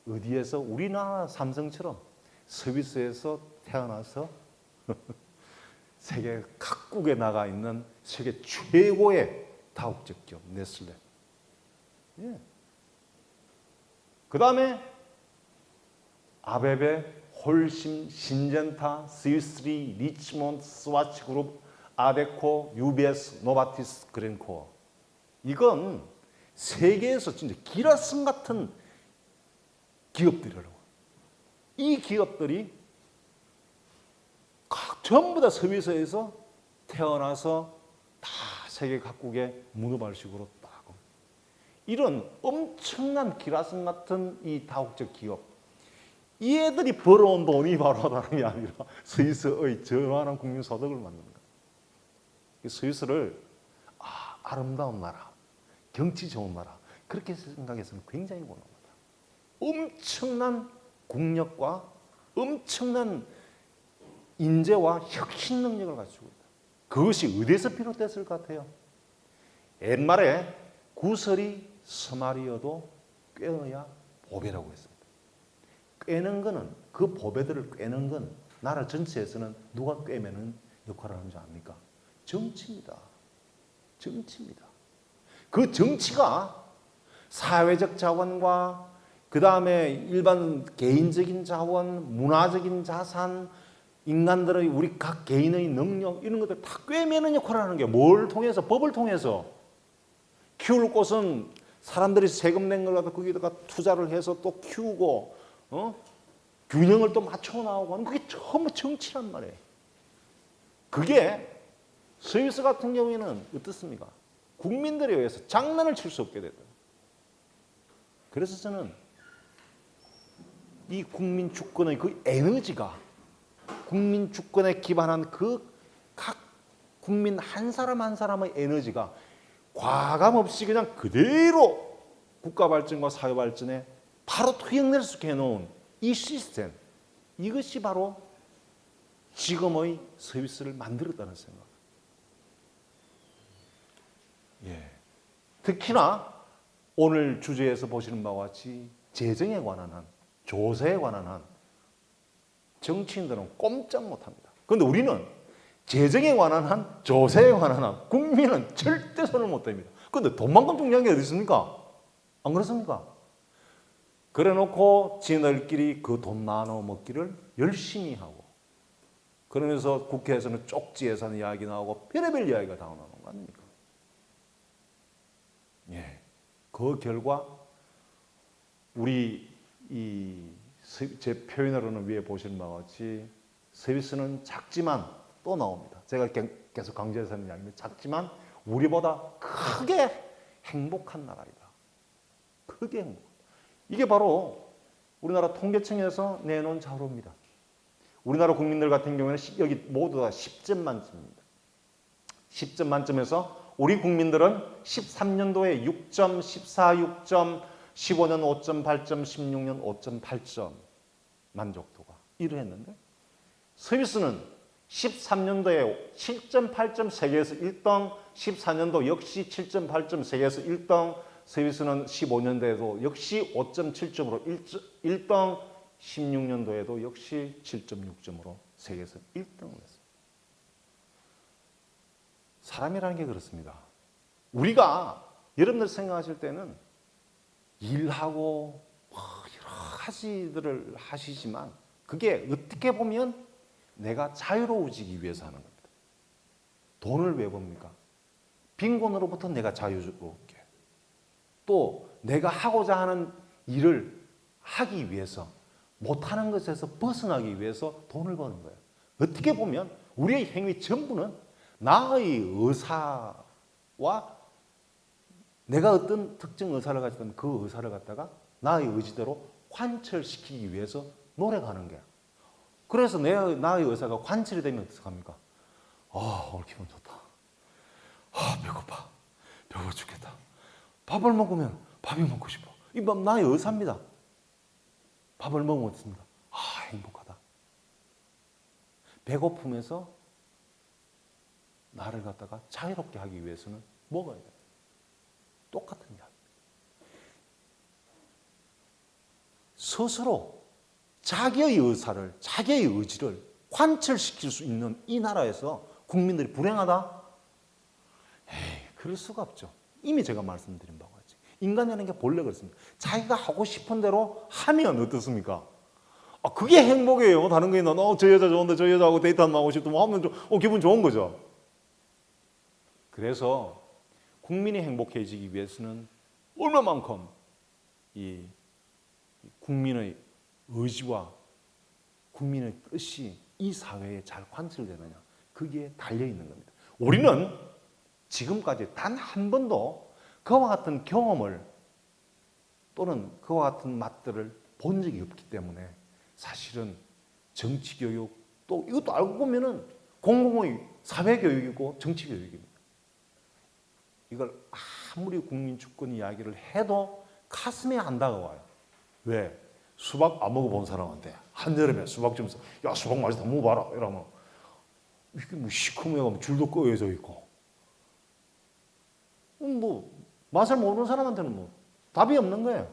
어디에서 우리나라 삼성처럼 스위스에서 태어나서 세계 각국에 나가 있는 세계 최고의 다국적 기업 네슬레. 예. 그 다음에 아베베, 홀심, 신젠타, 스위스리, 리치몬드, 스와치 그룹, 아데코, UBS, 노바티스, 그린코어. 이건 세계에서 진짜 기라성 같은 기업들이라고. 이 기업들이 전부 다 스위스에서 태어나서 다 세계 각국의 문어발식으로 딱. 이런 엄청난 기라성 같은 이 다국적 기업. 이 애들이 벌어온 돈이 바로 다름이 아니라 스위스의 저만한 국민 소득을 만드는 거예요. 스위스를 아름다운 나라, 경치 좋은 나라 그렇게 생각해서는 굉장히 고맙다. 엄청난 국력과 엄청난 인재와 혁신 능력을 가지고 있다. 그것이 어디에서 비롯됐을 것 같아요? 옛말에 구설이 서말이어도 꿰어야 보배라고 했습니다. 꿰는 거는 그 보배들을 꿰는 건 나라 전체에서는 누가 꿰매는 역할을 하는 줄 압니까? 정치입니다. 정치입니다. 그 정치가 사회적 자원과 그 다음에 일반 개인적인 자원, 문화적인 자산, 인간들의 우리 각 개인의 능력 이런 것들 다 꿰매는 역할을 하는 게 뭘 통해서? 법을 통해서. 키울 곳은 사람들이 세금 낸 걸 갖다 거기다가 투자를 해서 또 키우고 균형을 또 맞춰 나오고 하는 그게 전부 정치란 말이에요. 그게 스위스 같은 경우에는 어떻습니까? 국민들에 의해서 장난을 칠 수 없게 됐다. 그래서 저는 이 국민 주권의 그 에너지가 국민 주권에 기반한 그 각 국민 한 사람 한 사람의 에너지가 과감 없이 그냥 그대로 국가 발전과 사회 발전에 바로 투영될 수 있게 해놓은 이 시스템, 이것이 바로 지금의 스위스를 만들었다는 생각. 예. 특히나 오늘 주제에서 보시는 바와 같이 재정에 관한 한, 조세에 관한 한 정치인들은 꼼짝 못합니다. 그런데 우리는 재정에 관한 한, 조세에 관한 한 국민은 절대 손을 못 댑니다. 그런데 돈만큼 중요한 게 어디 있습니까? 안 그렇습니까? 그래 놓고 지네들끼리 그 돈 나눠 먹기를 열심히 하고, 그러면서 국회에서는 쪽지 예산 이야기 나오고 별의별 이야기가 다 나오는 거 아닙니까? 예. 그 결과 우리 제 표현으로는 위에 보시는 바와 같이 스위스는 작지만 또 나옵니다. 제가 계속 강조해서 하는 이야기입니다. 작지만 우리보다 크게 행복한 나라이다. 크게 행복. 이게 바로 우리나라 통계청에서 내놓은 자료입니다. 우리나라 국민들 같은 경우에는 여기 모두 다 10점 만점입니다. 10점 만점에서 우리 국민들은 13년도에 6점, 14 6점, 15년 5점, 8점, 16년 5.8점 만족도가 이러했는데, 스위스는 13년도에 7.8점 세계에서 1등, 14년도 역시 7.8점 세계에서 1등, 스위스는 15년도에도 역시 5.7점으로 1등, 16년도에도 역시 7.6점으로 세계에서 1등을 했습니다. 사람이라는 게 그렇습니다. 우리가 여러분들 생각하실 때는 일하고 여러 가지들을 하시지만 그게 어떻게 보면 내가 자유로워지기 위해서 하는 겁니다. 돈을 왜 법니까? 빈곤으로부터 내가 자유롭게, 또 내가 하고자 하는 일을 하기 위해서, 못하는 것에서 벗어나기 위해서 돈을 버는 거예요. 어떻게 보면 우리의 행위 전부는 나의 의사와 내가 어떤 특정 의사를 가지던 그 의사를 갖다가 나의 의지대로 관철시키기 위해서 노력하는 거야. 그래서 나의 의사가 관철이 되면 어떡합니까? 오늘 기분 좋다. 배고파. 배고파 죽겠다. 밥을 먹으면 밥이 먹고 싶어. 이 나의 의사입니다. 밥을 먹으면 어떻습니까? 행복하다. 배고픔에서 나를 갖다가 자유롭게 하기 위해서는 먹어야 돼. 똑같은 이야기. 스스로 자기의 의사를, 자기의 의지를 관철시킬 수 있는 이 나라에서 국민들이 불행하다? 그럴 수가 없죠. 이미 제가 말씀드린 바와 같이 인간이라는 게 본래 그렇습니다. 자기가 하고 싶은 대로 하면 어떻습니까? 그게 행복이에요. 다른 거 있나? 저 여자 좋은데 저 여자하고 데이트 한번 하고 싶으면 하면 기분 좋은 거죠. 그래서 국민이 행복해지기 위해서는 얼마만큼 이 국민의 의지와 국민의 뜻이 이 사회에 잘 관철되느냐, 그게 달려 있는 겁니다. 우리는 지금까지 단 한 번도 그와 같은 경험을 또는 그와 같은 맛들을 본 적이 없기 때문에 사실은 정치교육, 또 이것도 알고 보면은 공공의 사회교육이고 정치교육입니다. 이걸 아무리 국민주권 이야기를 해도 가슴에 안 다가와요. 왜? 수박 안 먹어본 사람한테 한여름에 수박 주면서 야 수박 맛있다 먹어봐라 이러면 이게 뭐 시커멓게 줄도 꺼여져 있고 맛을 모르는 사람한테는 답이 없는 거예요.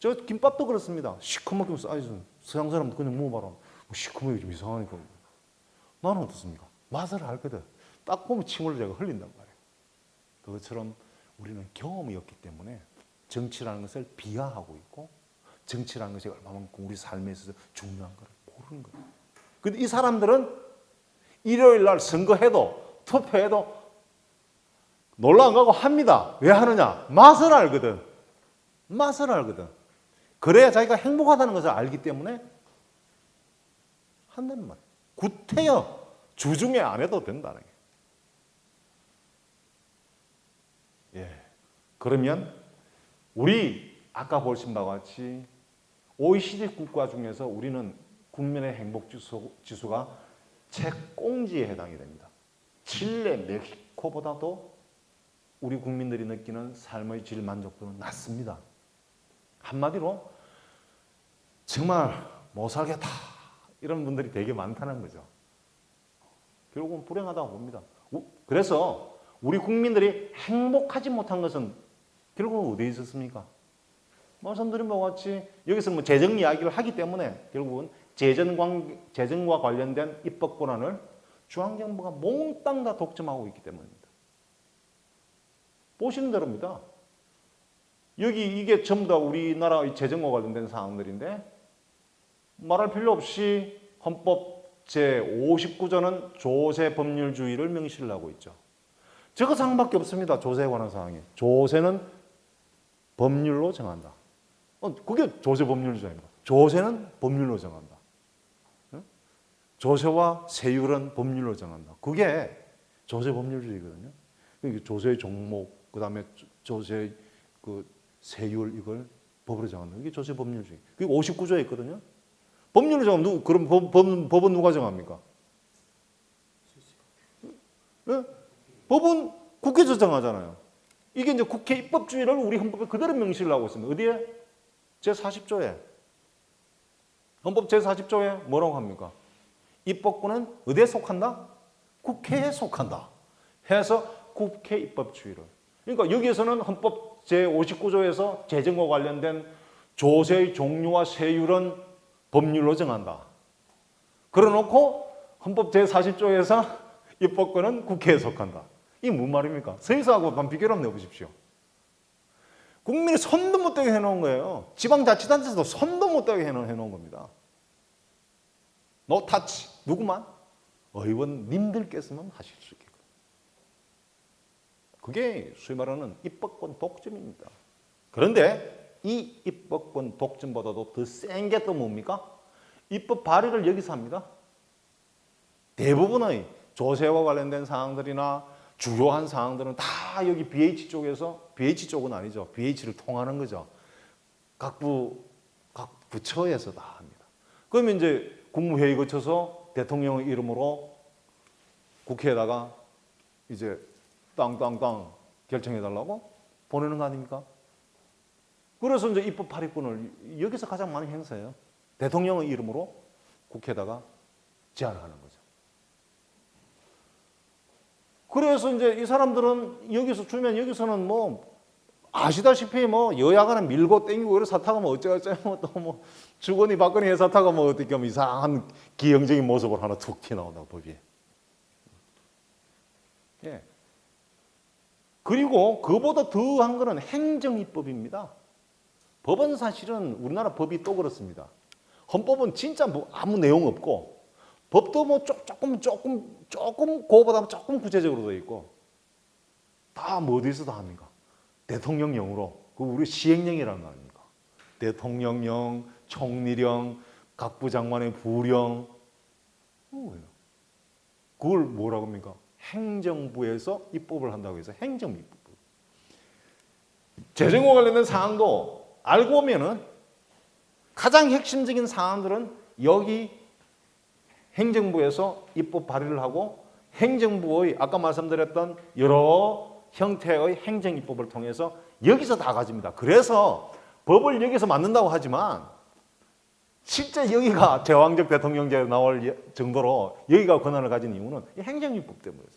저 김밥도 그렇습니다. 시커멓게 쌓여서 서양 사람도 그냥 먹어봐라. 시커멓게 좀 이상하니까. 나는 어떻습니까? 맛을 알거든. 딱 보면 침을 제가 흘린단 말이에요. 그것처럼 우리는 경험이 없기 때문에 정치라는 것을 비하하고 있고, 정치라는 것이 얼마만큼 우리 삶에 있어서 중요한 걸 모르는 거예요. 근데 이 사람들은 일요일 날 선거해도 투표해도 놀러 안 가고 합니다. 왜 하느냐? 맛을 알거든. 맛을 알거든. 그래야 자기가 행복하다는 것을 알기 때문에 한다는 말이에요. 구태여 주중에 안 해도 된다는 게. 그러면 우리 아까 보신 바와 같이 OECD 국가 중에서 우리는 국민의 행복 지수가 채꽁지에 해당이 됩니다. 칠레, 멕시코보다도 우리 국민들이 느끼는 삶의 질 만족도는 낮습니다. 한마디로 정말 못 살겠다 이런 분들이 되게 많다는 거죠. 결국은 불행하다고 봅니다. 그래서 우리 국민들이 행복하지 못한 것은 결국은 어디에 있었습니까? 말씀드린 바와 같이 여기서 재정 이야기를 하기 때문에 결국은 재정과 관련된 입법 권한을 중앙정부가 몽땅 다 독점하고 있기 때문입니다. 보시는 대로입니다. 여기 이게 전부 다 우리나라 재정과 관련된 사항들인데 말할 필요 없이 헌법 제59조는 조세 법률주의를 명시를 하고 있죠. 저거 사항밖에 없습니다. 조세에 관한 사항이. 조세는 법률로 정한다. 그게 조세 법률주의입니다. 조세는 법률로 정한다. 조세와 세율은 법률로 정한다. 그게 조세 법률주의거든요. 조세의 종목, 그 다음에 조세 그 세율 이걸 법으로 정한다. 이게 조세 법률주의. 그게 59조에 있거든요. 법률로 정하면 그럼 법은 누가 정합니까? 네? 법은 국회에서 정하잖아요. 이게 이제 국회 입법주의를 우리 헌법에 그대로 명시를 하고 있습니다. 어디에? 제40조에. 헌법 제40조에 뭐라고 합니까? 입법권은 어디에 속한다? 국회에 속한다. 해서 국회 입법주의를. 그러니까 여기에서는 헌법 제59조에서 재정과 관련된 조세의 종류와 세율은 법률로 정한다. 그래놓고 헌법 제40조에서 입법권은 국회에 속한다. 이게 무슨 말입니까? 서희사하고 한번 비교를 한번 해보십시오. 국민이 손도 못 대게 해놓은 거예요. 지방자치단체에서도 손도 못 대게 해놓은 겁니다. 노타치. 누구만? 의원님들께서만 하실 수 있게끔. 그게 소위 말하는 입법권 독점입니다. 그런데 이 입법권 독점보다도 더 센 게 또 뭡니까? 입법 발의를 여기서 합니다. 대부분의 조세와 관련된 사항들이나 주요한 사항들은 다 여기 BH 쪽에서, BH 쪽은 아니죠. BH를 통하는 거죠. 각 부처에서 다 합니다. 그러면 이제 국무회의 거쳐서 대통령의 이름으로 국회에다가 이제 땅땅땅 결정해달라고 보내는 거 아닙니까? 그래서 이제 입법 발의권을 여기서 가장 많이 행사해요. 대통령의 이름으로 국회에다가 제안하는 거죠. 그래서 이제 이 사람들은 여기서 주면 여기서는 뭐 아시다시피 뭐 여야간에 밀고 땡기고 이런 사타가 뭐 어쩌고저쩌고 또 뭐 주거니 박거니 해 사타가 뭐 어떻게 하면 이상한 기형적인 모습을 하나 툭 튀어나온다 법이. 예. 그리고 그보다 더한 거는 행정입법입니다. 법은 사실은 우리나라 법이 또 그렇습니다. 헌법은 진짜 뭐 아무 내용 없고 법도 뭐 조금 그거보다 조금 구체적으로 돼 있고 다 뭐 어디서 다 합니까? 대통령령으로. 그 우리 시행령이라는 거 아닙니까? 대통령령, 총리령, 각부 장관의 부령. 뭐예요? 그걸 뭐라고 합니까? 행정부에서 입법을 한다고 해서 행정입법. 재정과 관련된 사항도 알고 보면은 가장 핵심적인 사항들은 여기 행정부에서 입법 발의를 하고 행정부의 아까 말씀드렸던 여러 형태의 행정입법을 통해서 여기서 다 가집니다. 그래서 법을 여기서 만든다고 하지만 실제 여기가 제왕적 대통령제에 나올 정도로 여기가 권한을 가진 이유는 이 행정입법 때문이에요.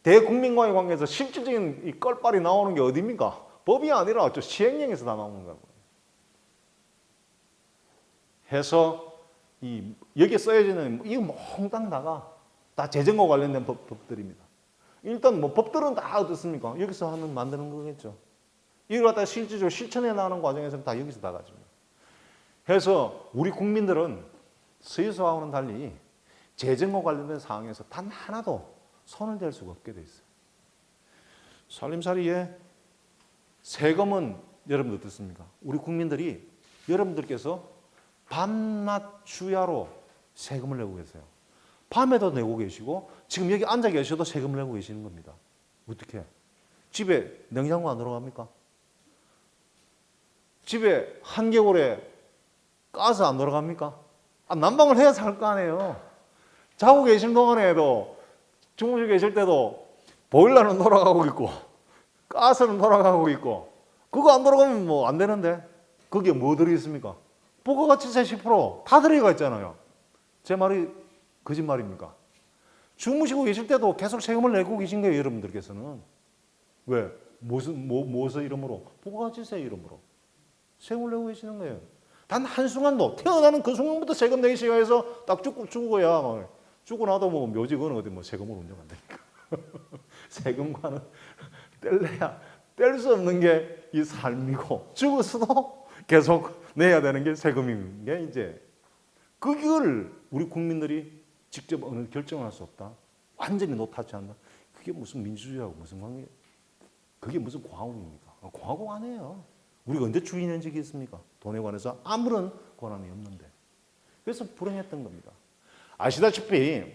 대국민과의 관계에서 실질적인 이 껄빨이 나오는 게 어디입니까? 법이 아니라 저 시행령에서 다 나오는 거예요. 해서 여기에 써야지는 이거 몽땅 다 재정과 관련된 법들입니다. 일단 뭐 법들은 다 어떻습니까? 여기서 만드는 거겠죠. 이걸 갖다 실질적으로 실천해 나가는 과정에서는 다 여기서 다 가집니다. 해서 우리 국민들은 서유서하고는 달리 재정과 관련된 사항에서 단 하나도 손을 댈 수가 없게 돼 있어요. 살림살이에 세금은 여러분들 어떻습니까? 우리 국민들이 여러분들께서 밤낮 주야로 세금을 내고 계세요. 밤에도 내고 계시고 지금 여기 앉아 계셔도 세금을 내고 계시는 겁니다. 어떻게? 집에 냉장고 안 들어갑니까? 집에 한겨울에 가스 안 들어갑니까? 난방을 해야 살 거 아니에요. 자고 계신 동안에도 주무시고 계실 때도 보일러는 돌아가고 있고 가스는 돌아가고 있고 그거 안 돌아가면 뭐 안 되는데 거기에 뭐 들어있습니까? 부가가치세 10%다 들어가 있잖아요. 제 말이 거짓말입니까? 주무시고 계실 때도 계속 세금을 내고 계신 거예요, 여러분들께서는. 왜? 무엇의 이름으로? 부가가치세 이름으로. 세금을 내고 계시는 거예요. 단 한순간도 태어나는 그 순간부터 세금 내기 시작해서 딱 죽고야 죽고 나도 뭐 묘지건 어디 뭐 세금으로 운영한다니까. 세금과는 뗄 수 없는 게 이 삶이고, 죽어서도 계속 내야 되는 게 세금인 게 이제, 그걸 우리 국민들이 직접 어느 결정할 수 없다. 완전히 노타치 한다. 그게 무슨 민주주의하고 무슨 관계? 그게 무슨 공화국입니까? 공화국 아니에요. 우리가 언제 주인한 적이 있습니까? 돈에 관해서 아무런 권한이 없는데. 그래서 불행했던 겁니다. 아시다시피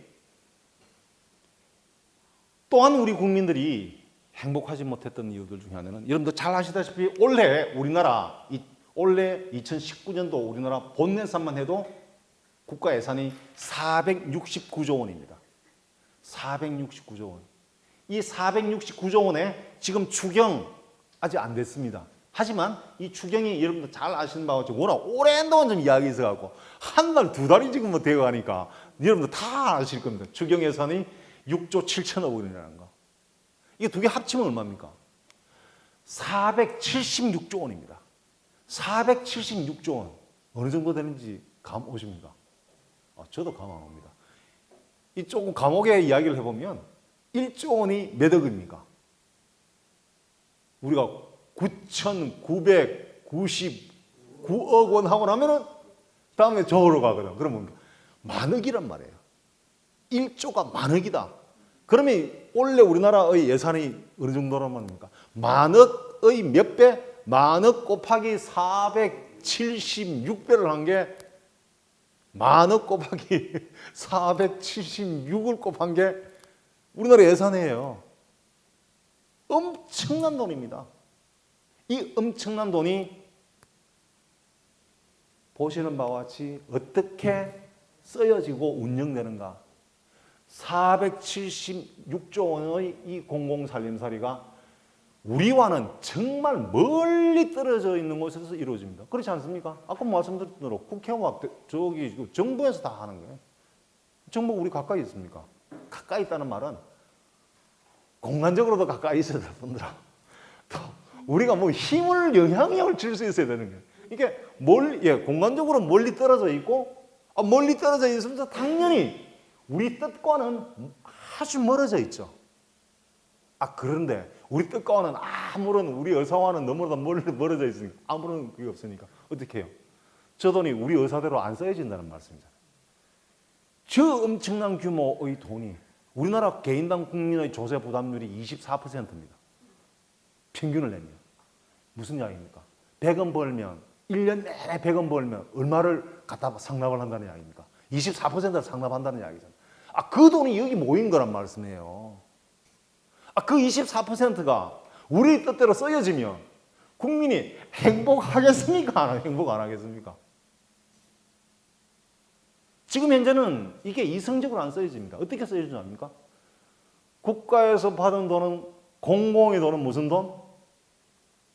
또한 우리 국민들이 행복하지 못했던 이유들 중에 하나는, 여러분들 잘 아시다시피 올해 2019년도 우리나라 본예산만 해도 국가 예산이 469조 원입니다. 469조 원. 이 469조 원에 지금 추경 아직 안 됐습니다. 하지만 이 추경이 여러분들 잘 아시는 바와 같이 워낙 오랜 동안 좀 이야기 있어갖고 한 달, 두 달이 지금 뭐 되어 가니까 여러분들 다 아실 겁니다. 추경 예산이 6조 7천억 원이라는 거. 이게 두 개 합치면 얼마입니까? 476조 원입니다. 476조 원. 어느 정도 되는지 감 오십니까? 저도 감 안 옵니다. 이 조금 감옥에 이야기를 해보면 1조 원이 몇 억입니까? 우리가 9,999억 원 하고 나면은 다음에 저으로 가거든. 그러면 만억이란 말이에요. 1조가 만억이다. 그러면 원래 우리나라의 예산이 어느 정도란 말입니까? 만억의 몇 배? 만억 곱하기 476배를 한 게, 만억 곱하기 476을 곱한 게 우리나라 예산이에요. 엄청난 돈입니다. 이 엄청난 돈이 보시는 바와 같이 어떻게 쓰여지고 운영되는가. 476조 원의 이 공공살림살이가 우리와는 정말 멀리 떨어져 있는 곳에서 이루어집니다. 그렇지 않습니까? 아까 말씀드린 대로 국회와 저기 정부에서 다 하는 거예요. 정부가 우리 가까이 있습니까? 가까이 있다는 말은 공간적으로도 가까이 있어야 될 뿐더러 또 우리가 뭐 힘을, 영향력을 줄 수 있어야 되는 거예요. 이게 공간적으로 멀리 떨어져 있고, 멀리 떨어져 있으면서 당연히 우리 뜻과는 아주 멀어져 있죠. 그런데 우리 뜻과는 아무런, 우리 의사와는 너무나 멀어져 있으니까, 아무런 그게 없으니까 어떻게 해요? 저 돈이 우리 의사대로 안 써야진다는 말씀이잖아요. 저 엄청난 규모의 돈이, 우리나라 개인당 국민의 조세 부담률이 24%입니다. 평균을 내면. 무슨 이야기입니까? 100원 벌면, 1년 내내 100원 벌면 얼마를 갖다 상납을 한다는 이야기입니까? 24%를 상납한다는 이야기잖아요. 그 돈이 여기 모인 거란 말씀이에요. 그 24%가 우리 뜻대로 쓰여지면 국민이 행복하겠습니까? 행복 안 하겠습니까? 지금 현재는 이게 이성적으로 안 쓰여집니다. 어떻게 쓰여지는 압니까? 국가에서 받은 돈은, 공공의 돈은 무슨 돈?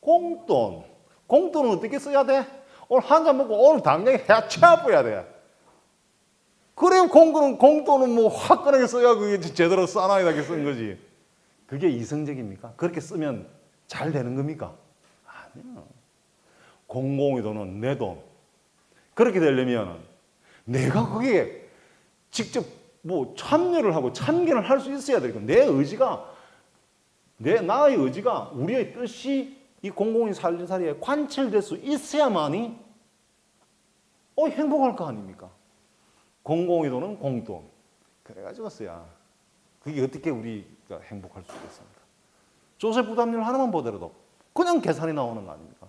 공돈. 공돈은 어떻게 써야 돼? 오늘 한 잔 먹고 오늘 당장 해쳐야 돼. 그래야 공돈은 뭐 화끈하게 써야 그게 제대로 싸나이하게 쓴 거지. 그게 이성적입니까? 그렇게 쓰면 잘 되는 겁니까? 아니요. 공공의 돈은 내 돈. 그렇게 되려면 내가 거기에 직접 뭐 참여를 하고 참견을 할 수 있어야 되고, 내 의지가, 나의 의지가, 우리의 뜻이 이 공공의 살림살이에 관철될 수 있어야만이 행복할 거 아닙니까? 공공의 돈은 공돈. 그래가지고 써야 그게 어떻게 우리가 행복할 수 있겠습니까? 조세 부담률 하나만 보더라도 그냥 계산이 나오는 거 아닙니까?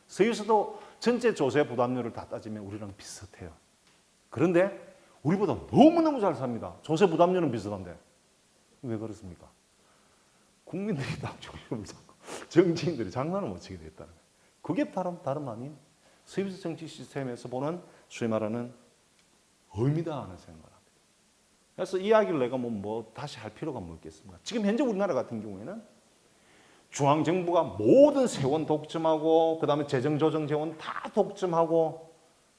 스위스도 전체 조세 부담률을 다 따지면 우리랑 비슷해요. 그런데 우리보다 너무너무 잘 삽니다. 조세 부담률은 비슷한데. 왜 그렇습니까? 국민들이 다 중심을 잡고 정치인들이 장난을 못 치게 됐다는 거예요. 그게 다름 아닌 스위스 정치 시스템에서 보는 소위 말하는 의미다 하는 생각을 합니다. 그래서 이야기를 내가 뭐 다시 할 필요가 뭐 있겠습니까? 지금 현재 우리나라 같은 경우에는 중앙정부가 모든 세원 독점하고, 그 다음에 재정조정 재원 다 독점하고,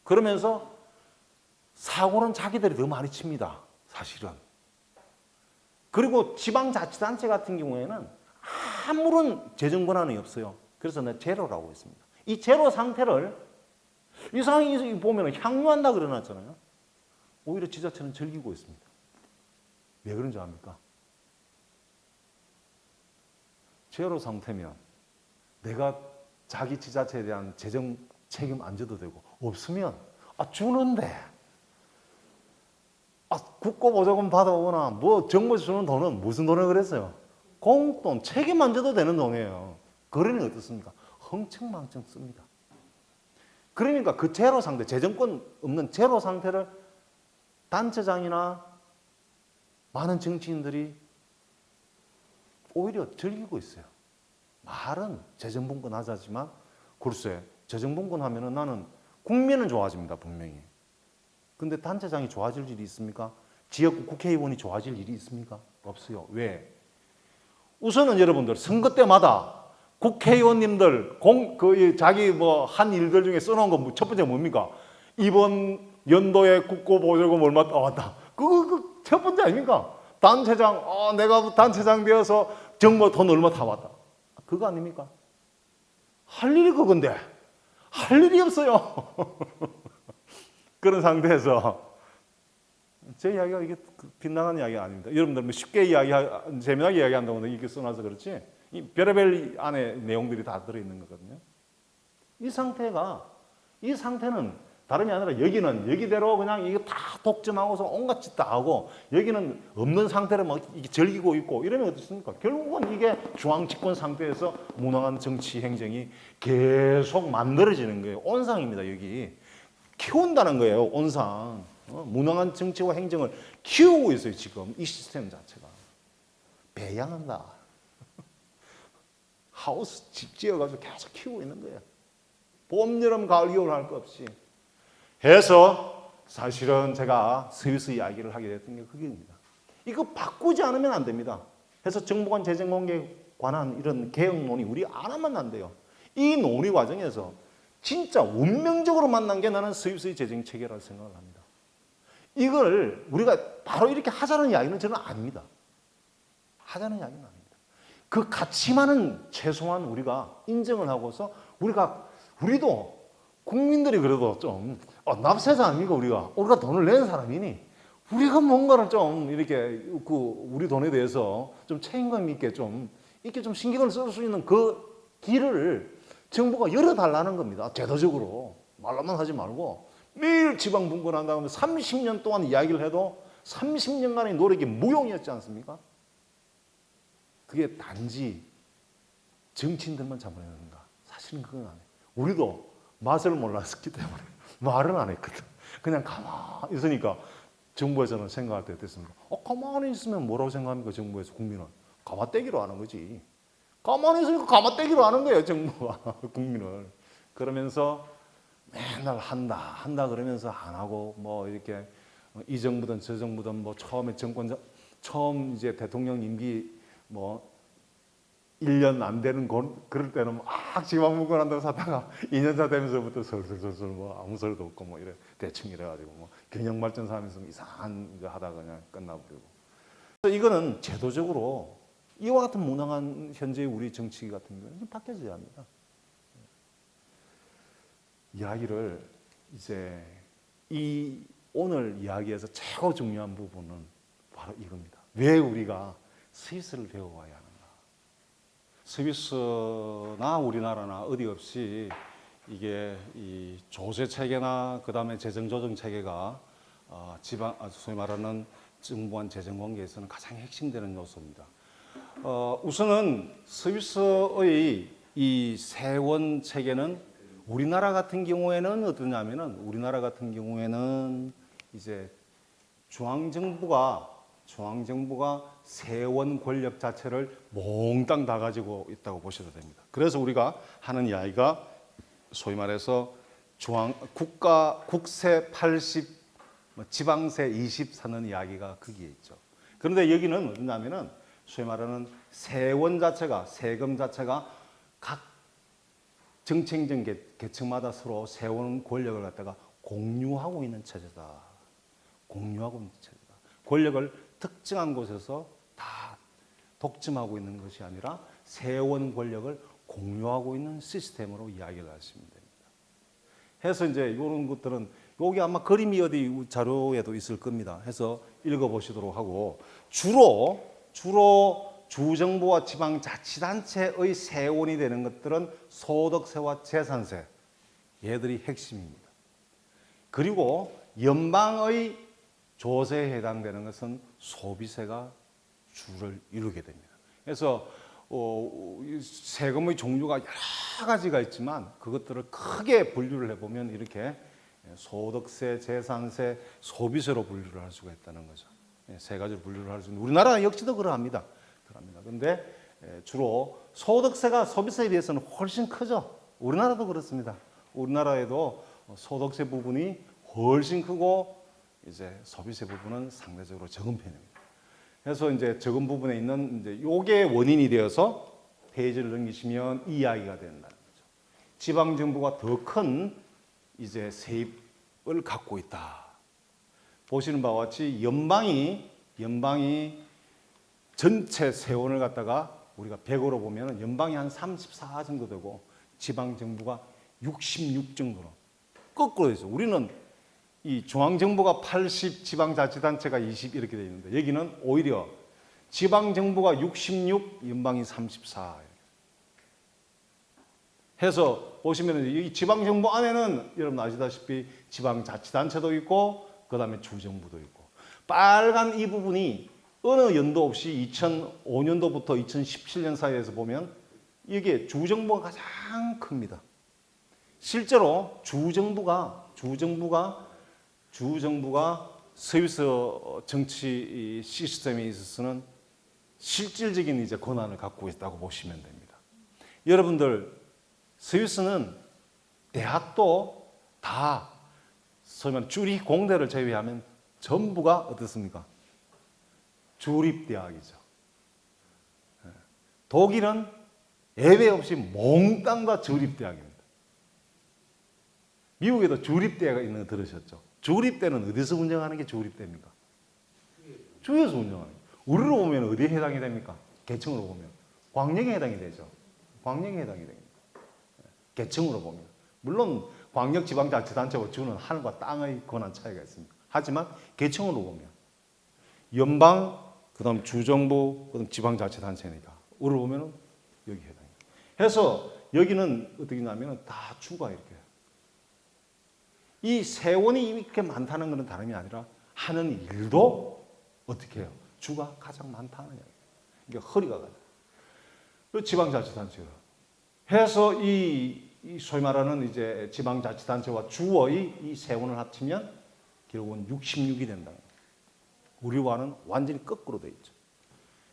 그러면서 사고는 자기들이 더 많이 칩니다. 사실은. 그리고 지방자치단체 같은 경우에는 아무런 재정 권한이 없어요. 그래서 내가 제로라고 했습니다. 이 제로 상태를 이상하게 보면 향유한다 그러놨잖아요. 오히려 지자체는 즐기고 있습니다. 왜 그런 줄 압니까? 제로 상태면 내가 자기 지자체에 대한 재정 책임 안 져도 되고, 없으면 주는데 국고보조금 받아오거나 뭐 정부에서 주는 돈은 무슨 돈을 그랬어요? 공돈, 책임 안 져도 되는 돈이에요. 그러니 어떻습니까? 흥청망청 씁니다. 그러니까 그 제로 상태, 재정권 없는 제로 상태를 단체장이나 많은 정치인들이 오히려 즐기고 있어요. 말은 재정분권 하자지만 글쎄 재정분권 하면은 나는 국민은 좋아집니다, 분명히. 근데 단체장이 좋아질 일이 있습니까? 지역구 국회의원이 좋아질 일이 있습니까? 없어요. 왜? 우선은 여러분들 선거 때마다 국회의원님들 자기 한 일들 중에 써놓은 거 첫 번째 뭡니까? 이번 연도에 국고보조금 얼마 왔다. 그거 첫 번째 아닙니까? 단체장, 내가 단체장 되어서 정부 돈 얼마 다 왔다. 그거 아닙니까? 할 일이 그건데 할 일이 없어요. 그런 상태에서 제 이야기가 이게 빗나가는 이야기가 아닙니다. 여러분들 뭐 쉽게 재미나게 이야기한다고 이렇게 써놔서 그렇지 이 별의별 안에 내용들이 다 들어있는 거거든요. 이 상태는 다름이 아니라 여기는 여기대로 그냥 이거 다 독점하고서 온갖 짓 다 하고 여기는 없는 상태를 막 이게 즐기고 있고 이러면 어떻습니까? 결국은 이게 중앙 집권 상태에서 무능한 정치 행정이 계속 만들어지는 거예요. 온상입니다. 여기 키운다는 거예요. 온상. 무능한 정치와 행정을 키우고 있어요. 지금 이 시스템 자체가 배양한다. 하우스 집 지어가지고 계속 키우고 있는 거예요. 봄, 여름, 가을, 겨울 할 거 없이 해서 사실은 제가 스위스 이야기를 하게 됐던 게 그게입니다. 이거 바꾸지 않으면 안 됩니다. 해서 정부 간 재정 관계에 관한 이런 개혁론이 우리 안 하면 안 돼요. 이 논의 과정에서 진짜 운명적으로 만난 게 나는 스위스의 재정 체계라고 생각을 합니다. 이걸 우리가 바로 이렇게 하자는 이야기는 저는 아닙니다. 하자는 이야기는 아닙니다. 그 가치만은 최소한 우리가 인정을 하고서 우리도 국민들이 그래도 좀 납세자 아닙니까? 우리가 돈을 낸 사람이니 우리가 뭔가를 좀 이렇게 우리 돈에 대해서 좀 책임감 있게 좀 이렇게 좀 신경을 쓸 수 있는 그 길을 정부가 열어달라는 겁니다. 제도적으로 말로만 하지 말고 매일 지방 분권한다고 하면 30년 동안 이야기를 해도 30년간의 노력이 무용이었지 않습니까? 그게 단지 정치인들만 잡아내는가? 사실은 그건 아니에요. 우리도 맛을 몰랐기 때문에 말은 안 했거든. 그냥 가만히 있으니까 정부에서는 생각할 때 어땠습니까? 가만히 있으면 뭐라고 생각합니까? 정부에서 국민은 가마떼기로 하는 거지. 가만히 있으니까 가마떼기로 하는 거예요. 정부가 국민을. 그러면서 맨날 한다 그러면서 안 하고 뭐 이렇게 이 정부든 저 정부든 뭐 처음 이제 대통령 임기 뭐 1년 안 되는 그럴 때는 막 지방분권한다고 사다가 2년차 되면서부터 설설설설 뭐 아무 소리도 없고 뭐 이래 대충 이래가지고 뭐 경영발전사 하면서 이상한 거 하다가 그냥 끝나버리고. 그래서 이거는 제도적으로 이와 같은 무능한 현재의 우리 정치 같은 경우는 좀 바뀌어져야 합니다. 이야기를 이제 오늘 이야기에서 최고 중요한 부분은 바로 이겁니다. 왜 우리가 스위스를 배워와야 하는가? 스위스나 우리나라나 어디 없이 이게 이 조세 체계나 그 다음에 재정 조정 체계가 소위 말하는 정부간 재정 관계에서는 가장 핵심되는 요소입니다. 우선은 스위스의 이 세원 체계는 우리나라 같은 경우에는 어떠냐면은 우리나라 같은 경우에는 이제 중앙정부가 세원 권력 자체를 몽땅 다 가지고 있다고 보셔도 됩니다. 그래서 우리가 하는 이야기가 소위 말해서 국세 80, 지방세 20 사는 이야기가 거기에 있죠. 그런데 여기는 어디냐면은 소위 말하는 세원 자체가 세금 자체가 각 정치행정 계층마다 서로 세원 권력을 갖다가 공유하고 있는 체제다. 공유하고 있는 체제다. 권력을 특정한 곳에서 다 독점하고 있는 것이 아니라 세원 권력을 공유하고 있는 시스템으로 이야기를 하시면 됩니다. 해서 이제 이런 것들은 여기 아마 그림이 어디 자료에도 있을 겁니다. 해서 읽어보시도록 하고 주로 주정부와 지방자치단체의 세원이 되는 것들은 소득세와 재산세 얘들이 핵심입니다. 그리고 연방의 조세에 해당되는 것은 소비세가 주를 이루게 됩니다. 그래서 세금의 종류가 여러 가지가 있지만 그것들을 크게 분류를 해보면 이렇게 소득세, 재산세, 소비세로 분류를 할 수가 있다는 거죠. 세 가지로 분류를 할 수 있는 우리나라 역시도 그러합니다. 그런데 주로 소득세가 소비세에 비해서는 훨씬 크죠. 우리나라도 그렇습니다. 우리나라에도 소득세 부분이 훨씬 크고 이제 소비세 부분은 상대적으로 적은 편입니다. 그래서 이제 적은 부분에 있는 이제 요게 원인이 되어서 페이지를 넘기시면 이 이야기가 된다는 거죠. 지방 정부가 더 큰 이제 세입을 갖고 있다. 보시는 바와 같이 연방이 전체 세원을 갖다가 우리가 100으로 보면 연방이 한 34 정도 되고 지방 정부가 66 정도로 거꾸로 있어. 우리는 이 중앙 정부가 80, 지방자치단체가 20 이렇게 돼 있는데 여기는 오히려 지방 정부가 66, 연방이 34. 해서 보시면 이 지방 정부 안에는 여러분 아시다시피 지방자치단체도 있고 그다음에 주정부도 있고 빨간 이 부분이 어느 연도 없이 2005년도부터 2017년 사이에서 보면 이게 주정부가 가장 큽니다. 실제로 주정부가 스위스 정치 시스템에 있어서는 실질적인 이제 권한을 갖고 있다고 보시면 됩니다. 여러분들 스위스는 대학도 다 소위 말하는 주립 공대를 제외하면 전부가 어떻습니까? 주립대학이죠. 독일은 예외 없이 몽땅 다 주립대학입니다. 미국에도 주립대가 있는 거 들으셨죠? 주립대는 어디서 운영하는 게 주립대입니까? 주에서 운영하는 거예요. 우리로 보면 어디에 해당이 됩니까? 계층으로 보면 광역에 해당이 되죠. 광역에 해당이 됩니다. 계층으로 보면 물론 광역지방자치단체와 주는 하늘과 땅의 권한 차이가 있습니다. 하지만 계층으로 보면 연방, 그다음 주정부, 그다음 지방자치단체니까 우리로 보면 여기 해당이. 해서 여기는 어떻게 하냐면 다 주가 이렇게. 이 세원이 이렇게 많다는 것은 다름이 아니라 하는 일도 어떻게 해요? 주가 가장 많다는 이야기예요. 이게 허리가 가요. 지방자치단체가 해서 이 소위 말하는 이제 지방자치단체와 주의 이 세원을 합치면 결국은 66이 된다. 우리와는 완전히 거꾸로 되어 있죠.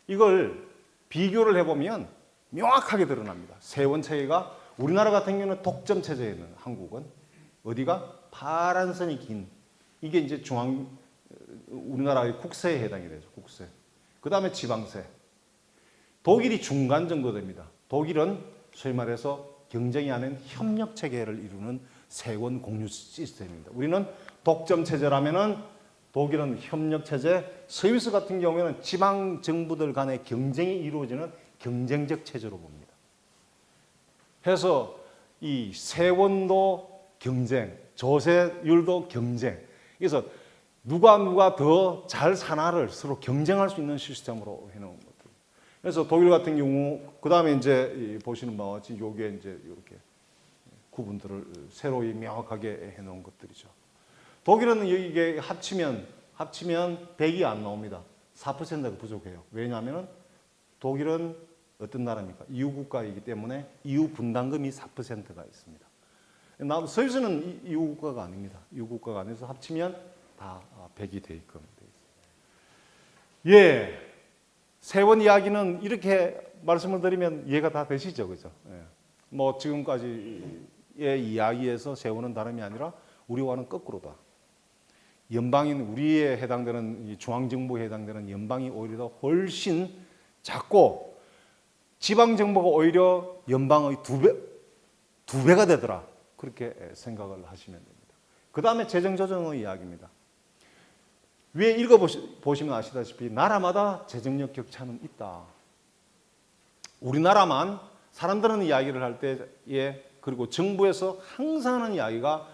이걸 비교를 해보면 명확하게 드러납니다. 세원 체계가 우리나라 같은 경우는 독점 체제에 있는 한국은 어디가 파란 선이 긴 이게 이제 우리나라의 국세에 해당이 되죠. 국세. 그 다음에 지방세. 독일이 중간 정도 됩니다. 독일은 소위 말해서 경쟁이 아닌 협력 체계를 이루는 세원 공유 시스템입니다. 우리는 독점 체제라면은 독일은 협력 체제, 스위스 같은 경우에는 지방 정부들 간의 경쟁이 이루어지는 경쟁적 체제로 봅니다. 해서 이 세원도 경쟁, 조세율도 경쟁. 그래서 누가 더 잘 사나를 서로 경쟁할 수 있는 시스템으로 해놓은 것들. 그래서 독일 같은 경우, 그 다음에 이제 보시는 바와 같이 요게 이제 이렇게 구분들을 새로이 명확하게 해놓은 것들이죠. 독일은 이게 합치면 100이 안 나옵니다. 4%가 부족해요. 왜냐하면 독일은 어떤 나라입니까? EU 국가이기 때문에 EU 분담금이 4%가 있습니다. 스위스는 EU 국가가 아닙니다. EU 국가가 아니어서 합치면 다 100이 돼 있게끔 돼 있습니다. 예, 세원 이야기는 이렇게 말씀을 드리면 이해가 다 되시죠, 그죠? 예. 뭐 지금까지의 이야기에서 세원은 다름이 아니라 우리와는 거꾸로다. 연방인 우리에 해당되는 중앙정부에 해당되는 연방이 오히려 더 훨씬 작고 지방정부가 오히려 연방의 두 배가 되더라. 그렇게 생각을 하시면 됩니다. 그 다음에 재정조정의 이야기입니다. 위에 읽어보시면 아시다시피 나라마다 재정력 격차는 있다. 우리나라만 사람들은 이야기를 할 때에 그리고 정부에서 항상 하는 이야기가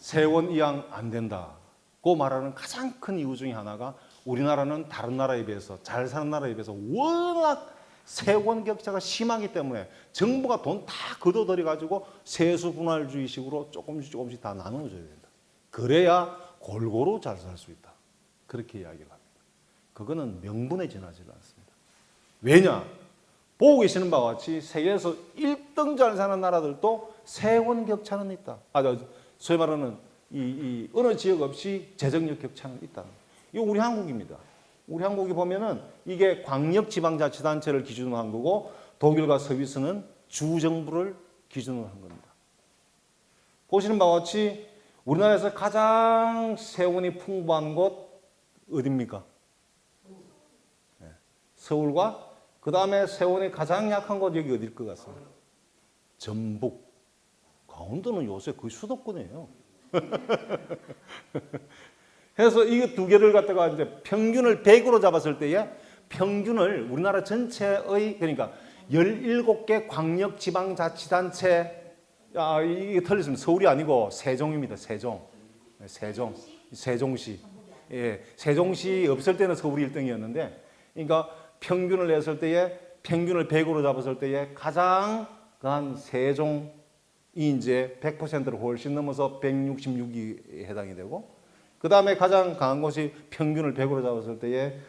세원 이양 안 된다고 말하는 가장 큰 이유 중에 하나가 우리나라는 다른 나라에 비해서 잘 사는 나라에 비해서 워낙 세원 격차가 심하기 때문에 정부가 돈 다 걷어들여 가지고 세수 분할주의식으로 조금씩 다 나눠줘야 된다. 그래야 골고루 잘 살 수 있다. 그렇게 이야기를 합니다. 그거는 명분에 지나지 않습니다. 왜냐? 보고 계시는 바와 같이 세계에서 1등 잘 사는 나라들도 세원 격차는 있다. 소위 말하는 이 어느 지역 없이 재정력 격차는 있다. 이거 우리 한국입니다. 우리 한국이 보면은 이게 광역지방자치단체를 기준으로 한 거고 독일과 스위스는 주정부를 기준으로 한 겁니다. 보시는 바와 같이 우리나라에서 가장 세원이 풍부한 곳 어디입니까? 네. 서울과 그 다음에 세원이 가장 약한 곳 여기 어딜 것 같습니다? 전북. 강원도는 요새 거의 수도권이에요. 그래서 이 두 개를 갖다가 이제 평균을 100으로 잡았을 때에 평균을 우리나라 전체의 그러니까 17개 광역지방자치단체 이게 틀렸습니다. 서울이 아니고 세종입니다. 세종시. 예, 세종시 없을 때는 서울이 1등이었는데 그러니까 평균을 냈을 때에 평균을 100으로 잡았을 때에 가장 강한 세종이 이제 100%를 훨씬 넘어서 166이 해당이 되고 그 다음에 가장 강한 곳이 평균을 100으로 잡았을 때에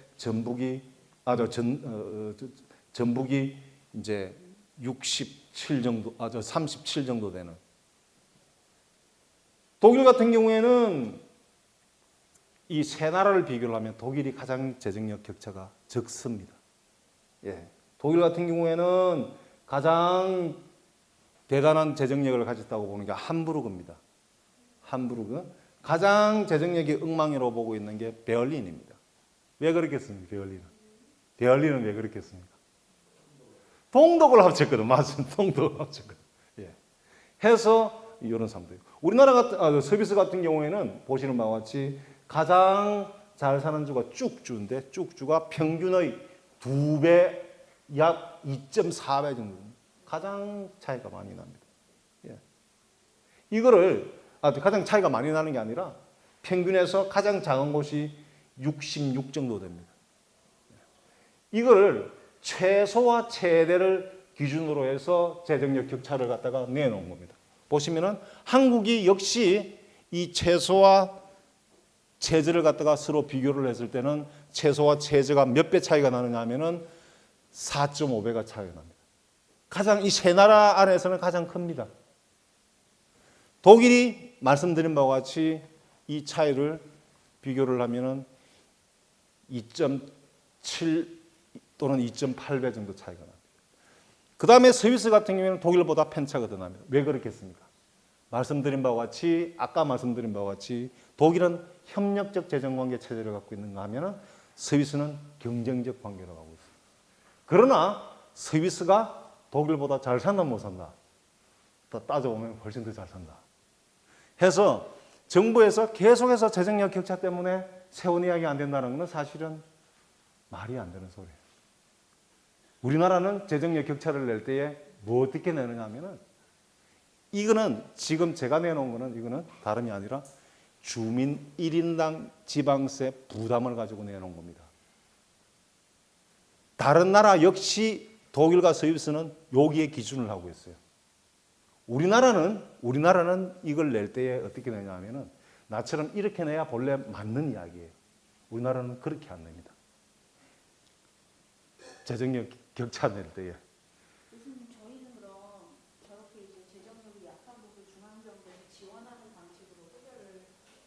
전북이 이제 67 정도, 37 정도 되는. 독일 같은 경우에는 이 세 나라를 비교를 하면 독일이 가장 재정력 격차가 적습니다. 예. 독일 같은 경우에는 가장 대단한 재정력을 가졌다고 보는 게 함부르크입니다. 함부르크. 가장 재정력이 엉망이라고 보고 있는 게 베를린입니다. 왜 그렇겠습니까? 베를린은 왜 그렇겠습니까? 동독을 합쳤거든. 맞습니다. 동독을 합쳤거든. 예. 해서 이런 상태예요. 우리나라 같은 스위스 같은 경우에는 보시는 바와 같이 가장 잘 사는 주가 쭉주인데 쭉주가 평균의 2배 약 2.4배 정도 가장 차이가 많이 납니다. 예. 이거를 가장 차이가 많이 나는 게 아니라 평균에서 가장 작은 곳이 66 정도 됩니다. 이거를 최소와 최대를 기준으로 해서 재정력 격차를 갖다가 내놓은 겁니다. 보시면은 한국이 역시 이 최소와 최저를 갖다가 서로 비교를 했을 때는 최소와 최저가 몇 배 차이가 나느냐 하면은 4.5배가 차이가 납니다. 가장 이 세 나라 안에서는 가장 큽니다. 독일이 말씀드린 바와 같이 이 차이를 비교를 하면은 2.7 또는 2.8배 정도 차이가 납니다. 그 다음에 스위스 같은 경우에는 독일보다 편차가 더 납니다. 왜 그렇겠습니까? 말씀드린 바와 같이 아까 말씀드린 바와 같이 독일은 협력적 재정관계 체제를 갖고 있는가 하면은 스위스는 경쟁적 관계를 갖고 있습니다. 그러나 스위스가 독일보다 잘 산다 못 산다? 더 따져보면 훨씬 더 잘 산다. 해서 정부에서 계속해서 재정력 격차 때문에 세원 이야기 안 된다는 것은 사실은 말이 안 되는 소리예요. 우리나라는 재정력 격차를 낼 때에 뭐 어떻게 내느냐 하면은 이거는 지금 제가 내놓은 거는 이거는 다름이 아니라 주민 1인당 지방세 부담을 가지고 내놓은 겁니다. 다른 나라 역시 독일과 스위스는 여기에 기준을 하고 있어요. 우리나라는 이걸 낼 때에 어떻게 내냐 하면은 나처럼 이렇게 내야 본래 맞는 이야기예요. 우리나라는 그렇게 안 냅니다. 재정력 격차 낼 때에. 교수님, 저희는 그럼 저렇게 이제 재정력이 약한 분들 중앙정부에서 지원하는 방식으로 해결을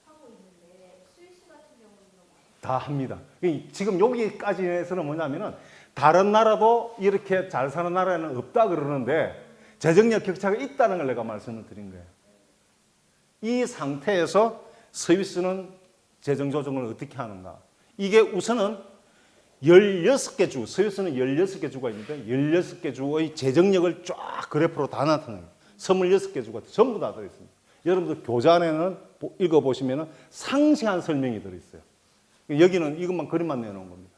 하고 있는데 스위스 같은 경우는 다 합니다. 지금 여기까지에서는 뭐냐면은 다른 나라도 이렇게 잘 사는 나라에는 없다 그러는데 재정력 격차가 있다는 걸 내가 말씀을 드린 거예요. 이 상태에서 스위스는 재정 조정을 어떻게 하는가? 이게 우선은 16개 주, 스위스는 16개 주가 있는데 16개 주의 재정력을 쫙 그래프로 다 나타내요. 26개 주가 전부 다 들어있습니다. 여러분들 교재 안에는 읽어보시면 상세한 설명이 들어있어요. 여기는 이것만 그림만 내놓은 겁니다.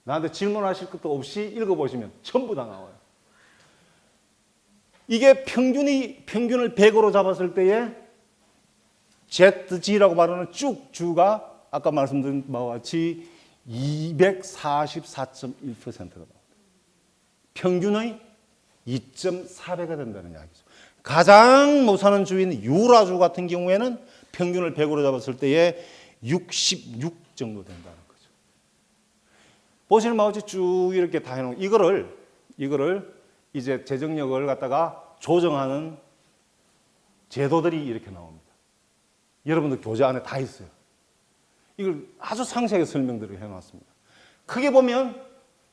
나한테 질문하실 것도 없이 읽어보시면 전부 다 나와요. 이게 평균을 100으로 잡았을 때에 ZG라고 말하는 쭉 주가 아까 말씀드린 바와 같이 244.1%가 나옵니다. 평균의 2.4배가 된다는 이야기죠. 가장 못 사는 주인 유라주 같은 경우에는 평균을 100으로 잡았을 때에 66 정도 된다는 거죠. 보시는 바와 같이 쭉 이렇게 다 해놓은 이거를 이제 재정력을 갖다가 조정하는 제도들이 이렇게 나옵니다. 여러분들 교재 안에 다 있어요. 이걸 아주 상세하게 설명들을 해놨습니다. 크게 보면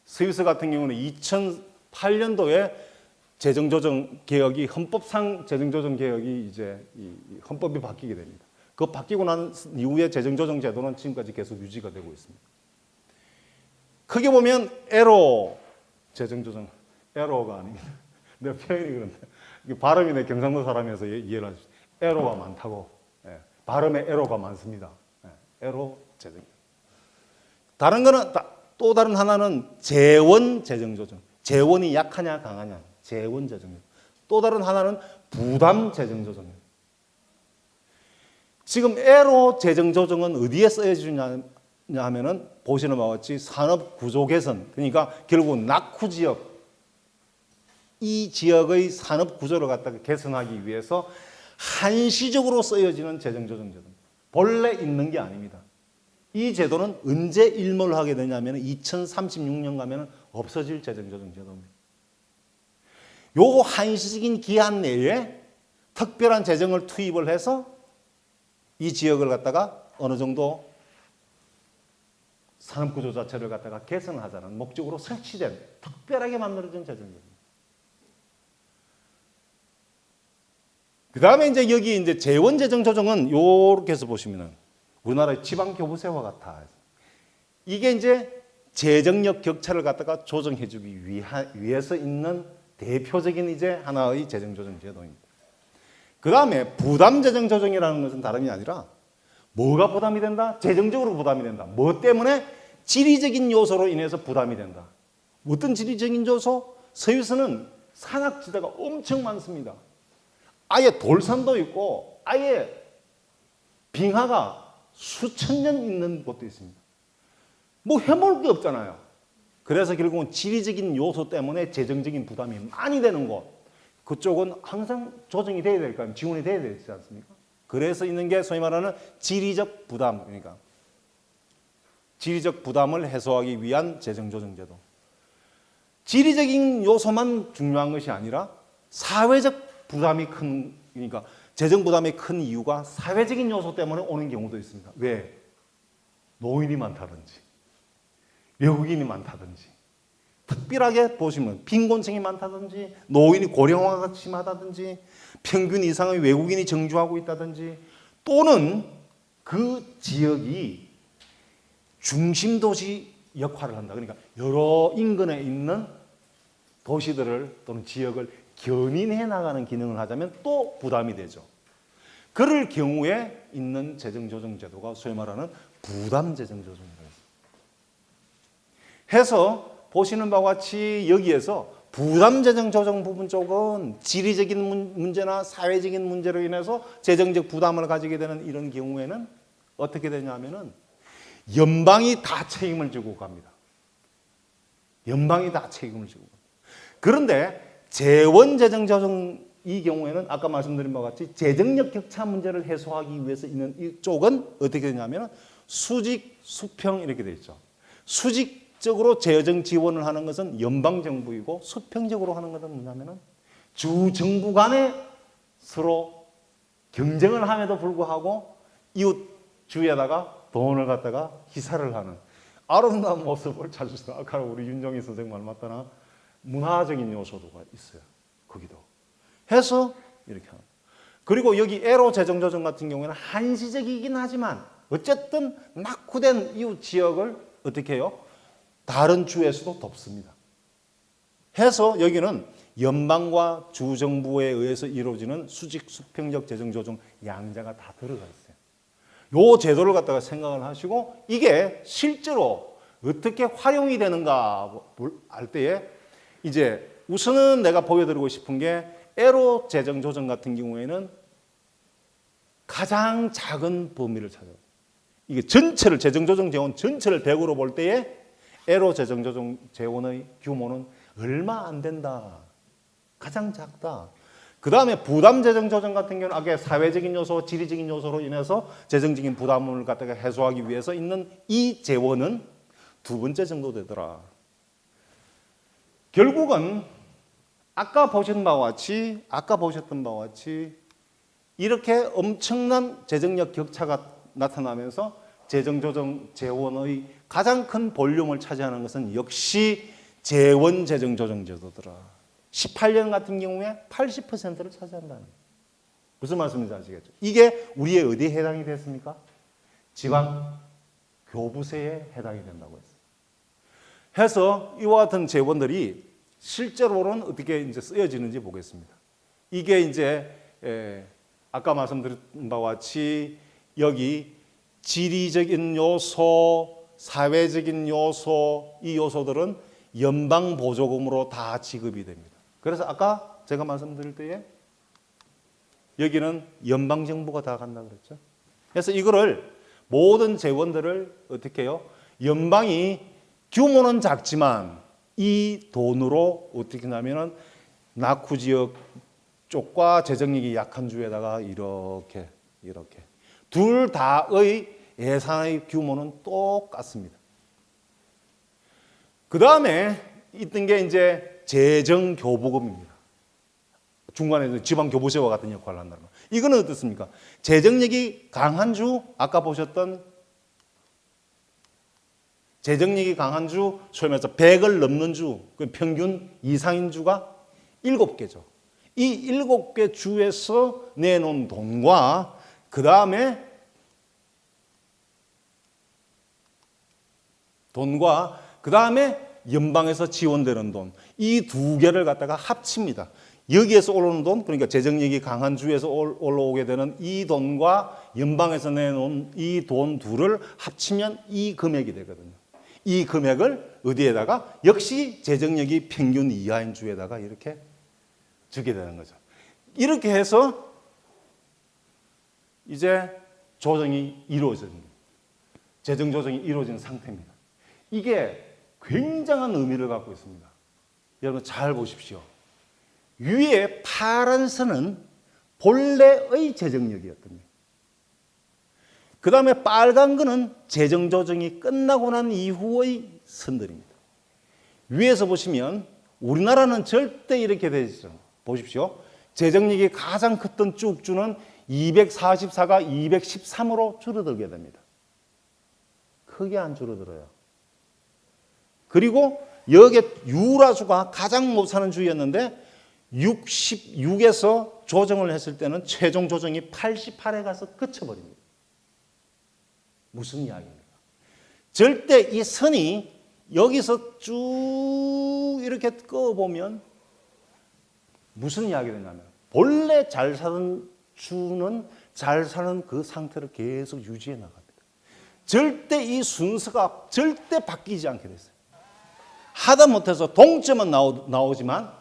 스위스 같은 경우는 2008년도에 재정조정 개혁이 헌법상 재정조정 개혁이 이제 이 헌법이 바뀌게 됩니다. 그 바뀌고 난 이후에 재정조정 제도는 지금까지 계속 유지가 되고 있습니다. 크게 보면 에로 재정조정 에로가 아닙니다. 내 표현이 그런데 발음이 내 경상도 사람이어서 이해를 하십시오. 에로가 많다고. 발음에 에로가 많습니다. 에로 재정. 다른 거는 또 다른 하나는 재원 재정 조정. 재원이 약하냐 강하냐. 재원 재정. 또 다른 하나는 부담 재정 조정. 지금 에로 재정 조정은 어디에 쓰여지냐 하면은 보시는 바와 같이 산업 구조 개선. 그러니까 결국 낙후 지역 이 지역의 산업 구조를 갖다가 개선하기 위해서 한시적으로 쓰여지는 재정조정제도입니다. 본래 있는 게 아닙니다. 이 제도는 언제 일몰을 하게 되냐면 2036년 가면 없어질 재정조정제도입니다. 요거 한시적인 기한 내에 특별한 재정을 투입을 해서 이 지역을 갖다가 어느 정도 산업구조 자체를 갖다가 개선하자는 목적으로 설치된 특별하게 만들어진 재정제도입니다. 그 다음에 이제 여기 이제 재원재정 조정은 요렇게 해서 보시면은 우리나라의 지방교부세와 같아. 이게 이제 재정력 격차를 갖다가 조정해주기 위해서 있는 대표적인 이제 하나의 재정조정 제도입니다. 그 다음에 부담재정 조정이라는 것은 다름이 아니라 뭐가 부담이 된다? 재정적으로 부담이 된다. 뭐 때문에? 지리적인 요소로 인해서 부담이 된다. 어떤 지리적인 요소? 스위스는 산악지대가 엄청 많습니다. 아예 돌산도 있고 아예 빙하가 수천 년 있는 곳도 있습니다. 뭐 해볼 게 없잖아요. 그래서 결국은 지리적인 요소 때문에 재정적인 부담이 많이 되는 곳. 그쪽은 항상 조정이 돼야 될 거 아니에요. 지원이 돼야 되지 않습니까? 그래서 있는 게 소위 말하는 지리적 부담. 그러니까 지리적 부담을 해소하기 위한 재정조정제도. 지리적인 요소만 중요한 것이 아니라 사회적 부담이 큰, 그러니까 재정 부담이 큰 이유가 사회적인 요소 때문에 오는 경우도 있습니다. 왜? 노인이 많다든지, 외국인이 많다든지, 특별하게 보시면 빈곤층이 많다든지, 노인이 고령화가 심하다든지, 평균 이상의 외국인이 정주하고 있다든지, 또는 그 지역이 중심 도시 역할을 한다. 그러니까 여러 인근에 있는 도시들을 또는 지역을 견인해 나가는 기능을 하자면 또 부담이 되죠. 그럴 경우에 있는 재정조정제도가 소위 말하는 부담재정조정제도입니다. 해서 보시는 바와 같이 여기에서 부담재정조정 부분 쪽은 지리적인 문제나 사회적인 문제로 인해서 재정적 부담을 가지게 되는 이런 경우에는 어떻게 되냐면은 연방이 다 책임을 지고 갑니다. 연방이 다 책임을 지고 갑니다. 그런데 재원재정조정 이 경우에는 아까 말씀드린 바와 같이 재정력 격차 문제를 해소하기 위해서 있는 이쪽은 어떻게 되냐면 수직, 수평 이렇게 되어 있죠. 수직적으로 재정 지원을 하는 것은 연방정부이고 수평적으로 하는 것은 뭐냐면 주 정부 간에 서로 경쟁을 함에도 불구하고 이웃 주에다가 돈을 갖다가 희사를 하는 아름다운 모습을 찾으시다. 아까 우리 윤정희 선생 말 맞다나 문화적인 요소도가 있어요. 거기도. 해서 이렇게 하는. 그리고 여기 에로 재정조정 같은 경우에는 한시적이긴 하지만 어쨌든 낙후된 이웃 지역을 어떻게 해요? 다른 주에서도 돕습니다. 해서 여기는 연방과 주정부에 의해서 이루어지는 수직 수평적 재정조정 양자가 다 들어가 있어요. 요 제도를 갖다가 생각을 하시고 이게 실제로 어떻게 활용이 되는가 할 때에 이제 우선은 내가 보여드리고 싶은 게 에로 재정 조정 같은 경우에는 가장 작은 범위를 찾아요. 이게 전체를 재정조정 재원 전체를 100으로 볼 때에 애로 재정조정 재원의 규모는 얼마 안 된다. 가장 작다. 그 다음에 부담 재정 조정 같은 경우는 아까 사회적인 요소, 지리적인 요소로 인해서 재정적인 부담을 갖다가 해소하기 위해서 있는 이 재원은 두 번째 정도 되더라. 결국은 아까 보셨던 바와 같이 이렇게 엄청난 재정력 격차가 나타나면서 재정조정 재원의 가장 큰 볼륨을 차지하는 것은 역시 재원 재정조정 제도더라. 18년 같은 경우에 80%를 차지한다는 거예요. 무슨 말씀인지 아시겠죠? 이게 우리의 어디에 해당이 됐습니까? 지방 교부세에 해당이 된다고 했어요. 해서 이와 같은 재원들이 실제로는 어떻게 이제 쓰여지는지 보겠습니다. 이게 이제 아까 말씀드린 바와 같이 여기 지리적인 요소, 사회적인 요소, 이 요소들은 연방 보조금으로 다 지급이 됩니다. 그래서 아까 제가 말씀드릴 때에 여기는 연방 정부가 다 간다 그랬죠. 그래서 이거를 모든 재원들을 어떻게 해요? 연방이 규모는 작지만 이 돈으로 어떻게 하냐면은 낙후 지역 쪽과 재정력이 약한 주에다가 이렇게 둘 다의 예산의 규모는 똑같습니다. 그 다음에 있던 게 이제 재정교부금입니다. 중간에 지방교부세와 같은 역할을 한다는 거. 이거는 어떻습니까? 재정력이 강한 주, 아까 보셨던 재정력이 강한 주, 소위 말해서 100을 넘는 주, 그 평균 이상인 주가 7개죠. 이 7개 주에서 내놓은 돈과 그 다음에 연방에서 지원되는 돈, 이 두 개를 갖다가 합칩니다. 여기에서 올라오는 돈, 그러니까 재정력이 강한 주에서 올라오게 되는 이 돈과 연방에서 내놓은 이 돈 둘을 합치면 이 금액이 되거든요. 이 금액을 어디에다가 역시 재정력이 평균 이하인 주에다가 이렇게 주게 되는 거죠. 이렇게 해서 이제 조정이 이루어집니다. 재정 조정이 이루어진 상태입니다. 이게 굉장한 의미를 갖고 있습니다. 여러분 잘 보십시오. 위에 파란 선은 본래의 재정력이었답니다. 그 다음에 빨간 거는 재정 조정이 끝나고 난 이후의 선들입니다. 위에서 보시면 우리나라는 절대 이렇게 되지 않아요. 보십시오. 재정력이 가장 컸던 쭉주는 244가 213으로 줄어들게 됩니다. 크게 안 줄어들어요. 그리고 여기에 유라주가 가장 못 사는 주였는데 66에서 조정을 했을 때는 최종 조정이 88에 가서 그쳐버립니다. 무슨 이야기입니까? 절대 이 선이 여기서 쭉 이렇게 꺼보면 무슨 이야기가 되냐면 본래 잘 사는 주는 잘 사는 그 상태를 계속 유지해 나갑니다. 절대 이 순서가 절대 바뀌지 않게 됐어요. 하다 못해서 동점은 나오지만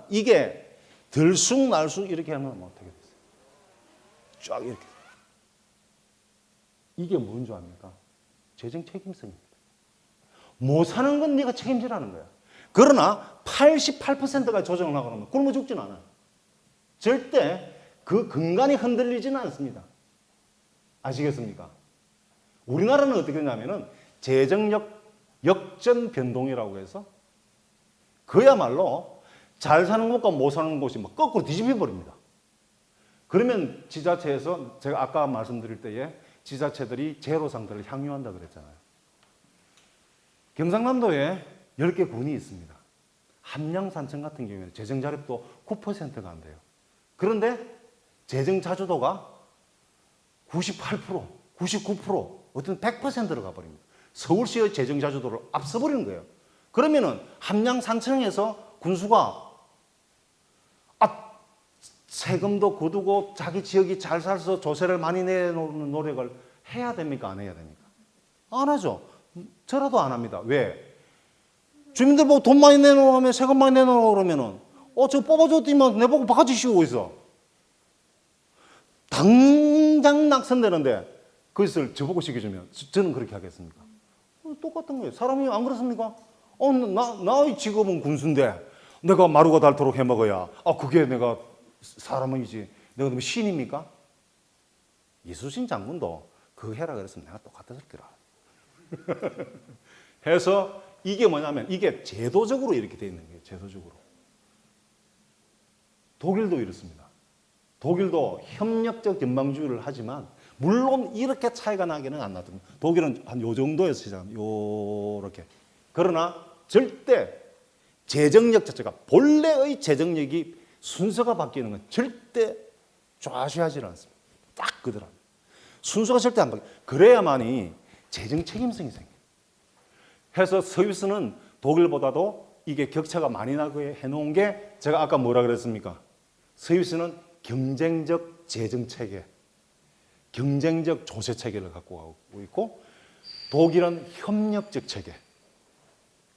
이게 들쑥날쑥 이렇게 하면 어떻게 됐어요? 쫙 이렇게. 이게 뭔 줄 압니까? 재정 책임성입니다. 못 사는 건 네가 책임지라는 거야. 그러나 88%가 조정을 하고 나면 굶어 죽진 않아요. 절대 그 근간이 흔들리지는 않습니다. 아시겠습니까? 우리나라는 어떻게 되냐면은 재정력 역전 변동이라고 해서 그야말로 잘 사는 곳과 못 사는 곳이 막 거꾸로 뒤집혀 버립니다. 그러면 지자체에서 제가 아까 말씀드릴 때에 지자체들이 제로 상태를 향유한다 그랬잖아요. 경상남도에 10개 군이 있습니다. 함양산청 같은 경우에는 재정 자립도 9%가 안 돼요. 그런데 재정 자주도가 98%, 99%, 어떤 100%로 가버립니다. 서울시의 재정 자주도를 앞서버리는 거예요. 그러면은 함양산청에서 군수가 세금도 거두고 자기 지역이 잘 살아서 조세를 많이 내놓는 노력을 해야 됩니까? 안 해야 됩니까? 안 하죠. 저라도 안 합니다. 왜? 주민들 보고 돈 많이 내놓으면 세금 많이 내놓으라고 그러면은 저 뽑아줬더니만 내보고 바가지 씌우고 있어. 당장 낙선되는데 그것을 저보고 시켜주면 저는 그렇게 하겠습니까? 똑같은 거예요. 사람이 안 그렇습니까? 나의 직업은 군수인데 내가 마루가 닳도록 해먹어야 그게 내가 사람이지. 내가 너무 신입니까? 이수신 장군도 그거 해라 그랬으면 내가 똑같았을 거라. 해서 이게 뭐냐면 이게 제도적으로 이렇게 돼 있는 거예요. 제도적으로. 독일도 이렇습니다. 독일도 협력적 연방주의를 하지만 물론 이렇게 차이가 나기는 안 나거든요. 독일은 한 요 정도에서 시작합니다. 요렇게. 그러나 절대 재정력 자체가 본래의 재정력이 순서가 바뀌는 건 절대 좌시하지 않습니다. 딱 그대로. 순서가 절대 안 바뀌어요. 그래야만이 재정 책임성이 생겨요. 해서 스위스는 독일보다도 이게 격차가 많이 나게 해놓은 게 제가 아까 뭐라 그랬습니까? 스위스는 경쟁적 재정 체계, 경쟁적 조세 체계를 갖고 가고 있고 독일은 협력적 체계.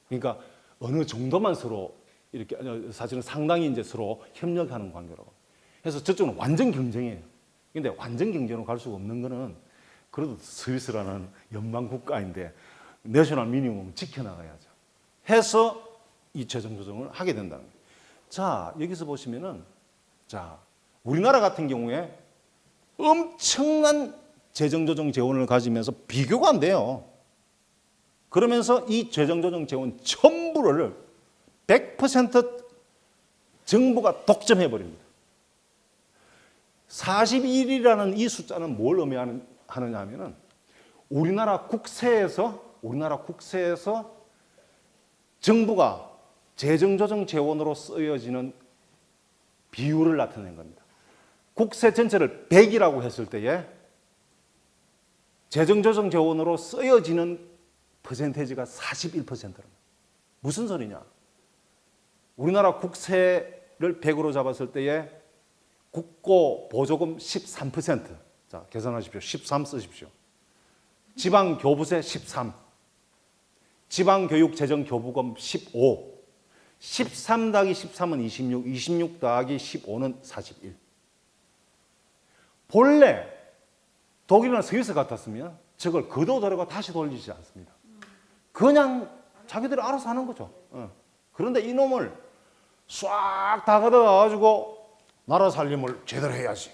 그러니까 어느 정도만 서로 이렇게 사실은 상당히 이제 서로 협력하는 관계라고. 그래서 저쪽은 완전 경쟁이에요. 근데 완전 경쟁으로 갈 수가 없는 거는 그래도 스위스라는 연방 국가인데 내셔널 미니멈을 지켜나가야죠. 해서 이 재정 조정을 하게 된다는 거예요. 자, 여기서 보시면은 자, 우리나라 같은 경우에 엄청난 재정 조정 재원을 가지면서 비교가 안 돼요. 그러면서 이 재정 조정 재원 전부를 100% 정부가 독점해 버립니다. 41이라는 이 숫자는 뭘 의미하느냐 하면은 우리나라 국세에서 정부가 재정 조정 재원으로 쓰여지는 비율을 나타낸 겁니다. 국세 전체를 100이라고 했을 때에 재정 조정 재원으로 쓰여지는 퍼센테이지가 41%입니다. 무슨 소리냐? 우리나라 국세를 100으로 잡았을 때에 국고 보조금 13%. 자, 계산하십시오. 13 쓰십시오. 지방 교부세 13. 지방 교육 재정 교부금 15. 13 더하기 13은 26. 26 더하기 15는 41. 본래 독일이나 스위스 같았으면 저걸 거둬들여가 다시 돌리지 않습니다. 그냥 자기들이 알아서 하는 거죠. 그런데 이놈을 싹 다 걷어가지고 나라 살림을 제대로 해야지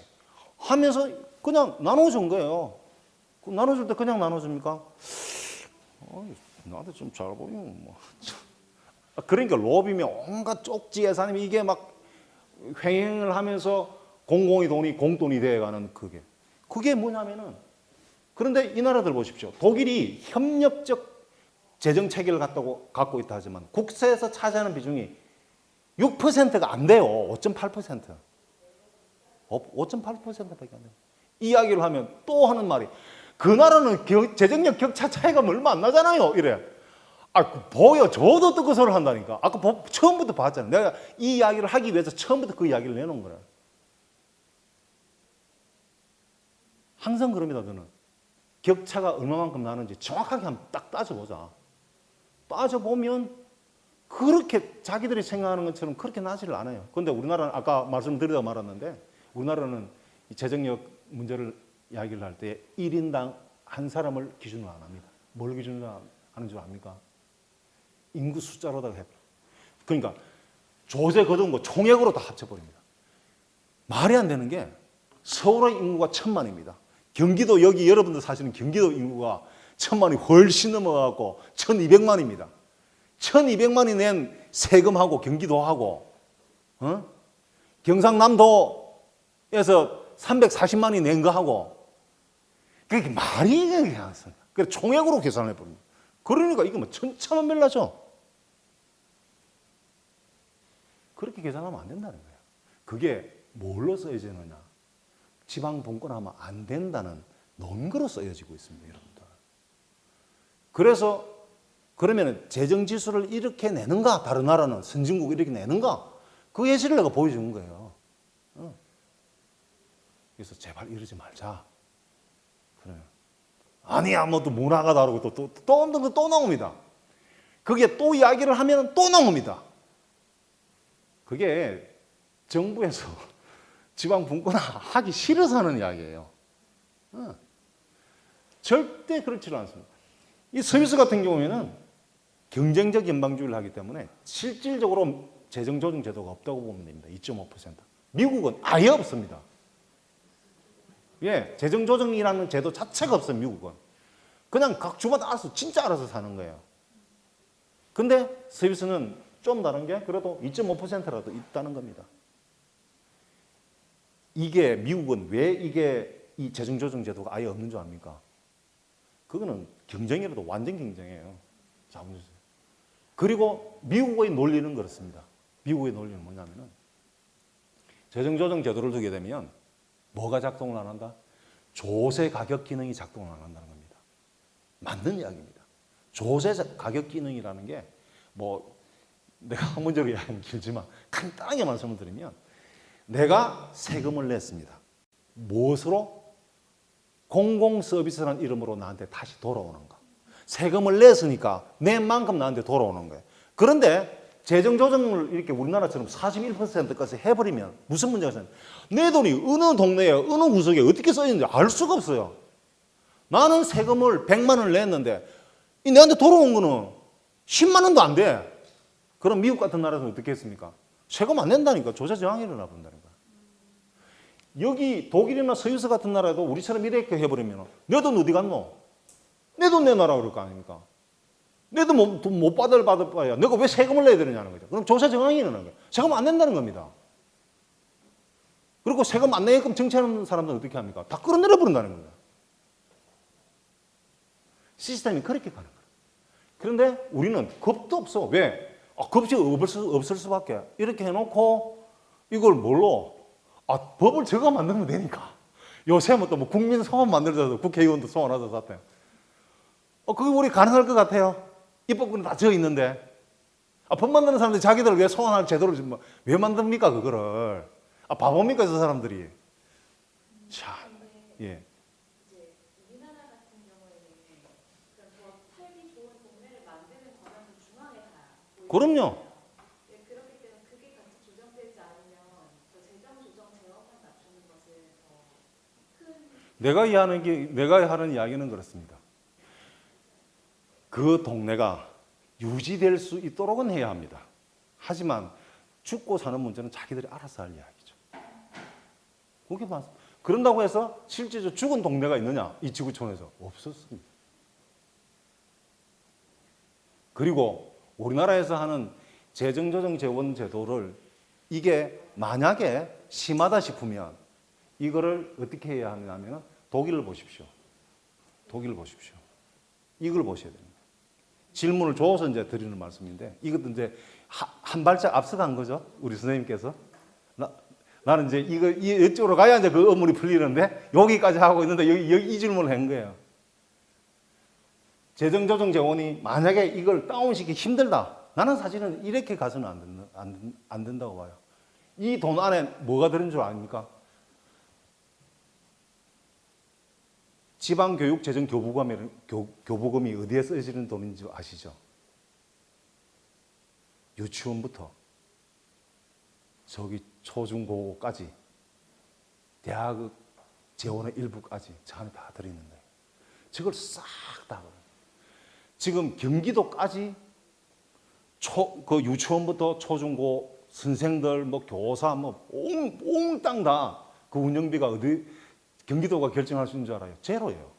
하면서 그냥 나눠준 거예요. 나눠줄 때 그냥 나눠줍니까? 나도 좀 잘 보이면 뭐. 그러니까 로비며 온갖 쪽지 예산이 이게 막 횡행을 하면서 공공의 돈이 공돈이 돼가는 그게 뭐냐면은 그런데 이 나라들 보십시오. 독일이 협력적 재정 체계를 갖고 있다 하지만 국세에서 차지하는 비중이 6%가 안 돼요. 5.8%. 5.8%밖에 안 돼요. 이야기를 하면 또 하는 말이 그 나라는 재정력 격차 차이가 얼마 안 나잖아요. 이래. 보여. 저도 듣고 소리를 한다니까. 아까 처음부터 봤잖아요. 내가 이 이야기를 하기 위해서 처음부터 그 이야기를 내놓은 거라. 항상 그럽니다. 저는. 격차가 얼마만큼 나는지 정확하게 한번 딱 따져보자. 따져보면 그렇게 자기들이 생각하는 것처럼 그렇게 나지를 않아요. 그런데 우리나라는 아까 말씀드리다 말았는데 우리나라는 이 재정력 문제를 이야기를 할 때 1인당 한 사람을 기준으로 안 합니다. 뭘 기준으로 하는 줄 압니까? 인구 숫자로다가 해버려요. 그러니까 조세 거둔 거 총액으로 다 합쳐버립니다. 말이 안 되는 게 서울의 인구가 1000만입니다. 경기도 여기 여러분들 사시는 경기도 인구가 1000만이 훨씬 넘어가고 1200만입니다. 1200만이 낸 세금하고 경기도하고 경상남도에서 340만이 낸 거하고 그게 말이 되지 않습니다. 그래서 총액으로 계산해 버립니다. 그러니까 이거 뭐 천차만별나죠. 그렇게 계산하면 안 된다는 거예요. 그게 뭘로 쓰여지느냐? 지방 분권하면 안 된다는 논거로 쓰여지고 있습니다, 여러분들. 그래서 그러면 재정 지수를 이렇게 내는가? 다른 나라는 선진국 이렇게 내는가? 그 예시를 내가 보여준 거예요. 그래서 제발 이러지 말자. 그래요. 아니야, 뭐 또 문화가 다르고 또 나옵니다. 그게 또 이야기를 하면 또 나옵니다. 그게 정부에서 지방 분권화 하기 싫어서 하는 이야기예요. 절대 그렇지는 않습니다. 이 스위스 같은 경우에는 경쟁적 연방주의를 하기 때문에 실질적으로 재정조정 제도가 없다고 보면 됩니다. 2.5%. 미국은 아예 없습니다. 예, 재정조정이라는 제도 자체가 없어요, 미국은. 그냥 각 주마다 알아서, 진짜 알아서 사는 거예요. 근데 스위스는 좀 다른 게 그래도 2.5%라도 있다는 겁니다. 이게 미국은 왜 이게 이 재정조정 제도가 아예 없는 줄 압니까? 그거는 경쟁이라도 완전 경쟁이에요. 자본주의. 그리고 미국의 논리는 그렇습니다. 미국의 논리는 뭐냐면은 재정조정 제도를 두게 되면 뭐가 작동을 안 한다? 조세 가격 기능이 작동을 안 한다는 겁니다. 맞는 이야기입니다. 조세 가격 기능이라는 게 뭐 내가 학문적으로 이야기하면 길지만 간단하게 말씀을 드리면 내가 세금을 냈습니다. 무엇으로? 공공 서비스라는 이름으로 나한테 다시 돌아오는 거. 세금을 냈으니까 낸 만큼 나한테 돌아오는 거예요. 그런데 재정 조정을 이렇게 우리나라처럼 41%까지 해버리면 무슨 문제가 있어요? 내 돈이 어느 동네에 어느 구석에 어떻게 써있는지 알 수가 없어요. 나는 세금을 100만 원을 냈는데 내한테 돌아온 거는 10만 원도 안 돼. 그럼 미국 같은 나라에서는 어떻게 했습니까? 세금 안 낸다니까. 조세 저항이 일어나 본다니까. 여기 독일이나 스위스 같은 나라에도 우리처럼 이렇게 해버리면 내 돈 어디 갔노? 내 돈 내놔라 그럴 거 아닙니까? 내 돈 못 받을 바야 내가 왜 세금을 내야 되느냐는 거죠. 그럼 조세 저항이 일어나는 거예요. 세금 안 낸다는 겁니다. 그리고 세금 안 내게끔 정치하는 사람들은 어떻게 합니까? 다 끌어내려 버린다는 거예요. 시스템이 그렇게 가는 거예요. 그런데 우리는 겁도 없어. 왜? 겁이 없을 수밖에. 이렇게 해놓고 이걸 뭘로? 법을 제가 만들면 되니까. 요새는 또 뭐 국민 소원 만들어서 국회의원도 소원하자 샀대요. 그게 우리 가능할 것 같아요. 입법권이 다 져 있는데. 법 만드는 사람들이 자기들 왜 소원할 제도를 왜 만듭니까, 그거를? 바보입니까, 저 사람들이? 자, 예. 그럼요. 그렇기 때문에 그게 같이 조정되지 않으면 저 재정 조정 제어만 낮추는 것을 더 큰 내가 하는 이야기는 그렇습니다. 그 동네가 유지될 수 있도록은 해야 합니다. 하지만 죽고 사는 문제는 자기들이 알아서 할 이야기죠. 그게 맞습니다. 그런다고 해서 실제로 죽은 동네가 있느냐? 이 지구촌에서 없었습니다. 그리고 우리나라에서 하는 재정조정 재원 제도를 이게 만약에 심하다 싶으면 이거를 어떻게 해야 하냐면 독일을 보십시오. 독일을 보십시오. 이걸 보셔야 됩니다. 질문을 줘서 이제 드리는 말씀인데 이것도 이제 한 발짝 앞서간 거죠. 우리 선생님께서. 나는 이제 이쪽으로 가야 이제 그 업무이 풀리는데 여기까지 하고 있는데 여기 이 질문을 한 거예요. 재정조정 재원이 만약에 이걸 다운시키기 힘들다. 나는 사실은 이렇게 가서는 안 된다고 봐요. 이 돈 안에 뭐가 들은 줄 아닙니까? 지방교육재정교부금이 어디에 쓰여지는 돈인지 아시죠? 유치원부터 저기 초중고까지 대학 재원의 일부까지 저 안에 다 들어있는 거예요. 저걸 싹 다. 지금 경기도까지 그 유치원부터 초중고 선생들, 뭐 교사, 뭐 옹땅 다 그 운영비가 어디 경기도가 결정할 수 있는 줄 알아요? 제로예요.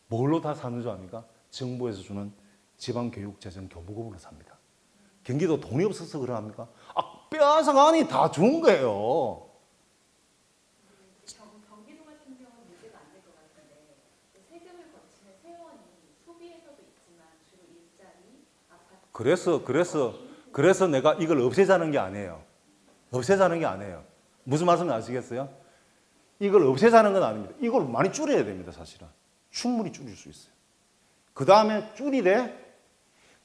뭘로 다 사는 줄 압니까? 정부에서 주는 지방교육재정교부금으로 삽니다. 경기도 돈이 없어서 그러합니까? 빼앗아가 아니 다 준 거예요. 경기도 같은 경우는 문제가 안 될 것 같은데 세금을 거치는 세원이 소비에서도 있지만 주로 일자리, 아파트. 그래서 내가 이걸 없애자는 게 아니에요. 없애자는 게 아니에요. 무슨 말씀인지 아시겠어요? 이걸 없애자는 건 아닙니다. 이걸 많이 줄여야 됩니다, 사실은. 충분히 줄일 수 있어요. 그 다음에 줄이되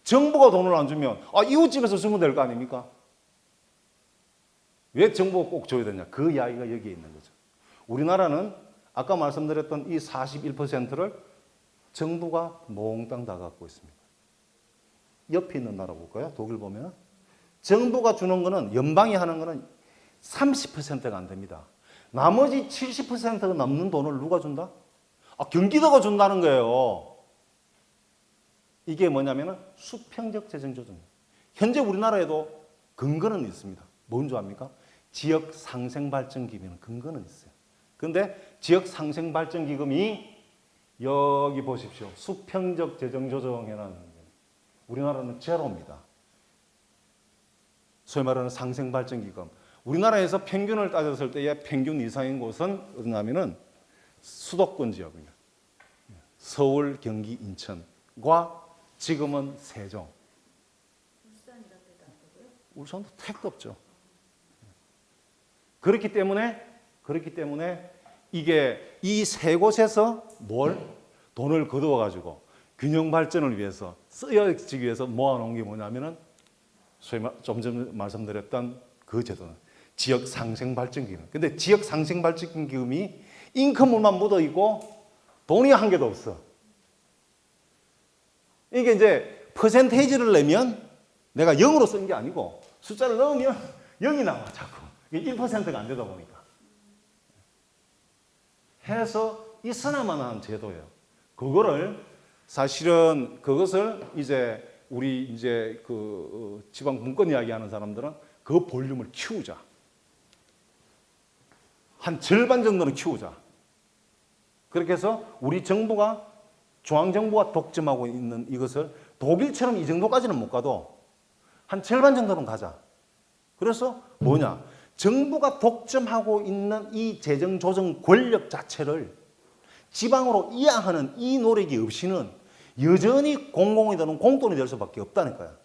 정부가 돈을 안 주면 이웃집에서 주면 될 거 아닙니까? 왜 정부가 꼭 줘야 되냐? 그 이야기가 여기에 있는 거죠. 우리나라는 아까 말씀드렸던 이 41%를 정부가 몽땅 다 갖고 있습니다. 옆에 있는 나라 볼까요? 독일 보면 정부가 주는 거는 연방이 하는 거는 30%가 안 됩니다. 나머지 70%가 남는 돈을 누가 준다? 경기도가 준다는 거예요. 이게 뭐냐면은 수평적 재정 조정이에요. 현재 우리나라에도 근거는 있습니다. 뭔 줄 압니까? 지역 상생 발전 기금에는 근거는 있어요. 그런데 지역 상생 발전 기금이 여기 보십시오. 수평적 재정 조정에는 우리나라는 제로입니다. 소위 말하는 상생 발전 기금. 우리나라에서 평균을 따졌을 때의 평균 이상인 곳은 어디냐면은 수도권 지역입니다. 서울, 경기, 인천과 지금은 세종. 울산 이런 데도 안 되고요. 울산도 택도 없죠. 그렇기 때문에 이게 이 세 곳에서 돈을 거두어 가지고 균형 발전을 위해서 쓰여지기 위해서 모아놓은 게 뭐냐면은 소위 좀 전에 말씀드렸던 그 제도는 지역 상생 발전 기금. 근데 지역 상생 발전 기금이 인컴물만 묻어 있고 돈이 한 개도 없어. 이게 이제 퍼센테이지를 내면 내가 0으로 쓴 게 아니고 숫자를 넣으면 0이 나와 자꾸. 이게 1%가 안 되다 보니까. 해서 있어야만 하는 제도예요. 그것을 이제 우리 이제 그 지방 분권 이야기하는 사람들은 그 볼륨을 키우자. 한 절반 정도는 키우자. 그렇게 해서 우리 정부가 중앙정부가 독점하고 있는 이것을 독일처럼 이 정도까지는 못 가도 한 절반 정도는 가자. 그래서 뭐냐? 정부가 독점하고 있는 이 재정조정 권력 자체를 지방으로 이양하는 이 노력이 없이는 여전히 공공이 되는 공돈이 될 수밖에 없다는 거야.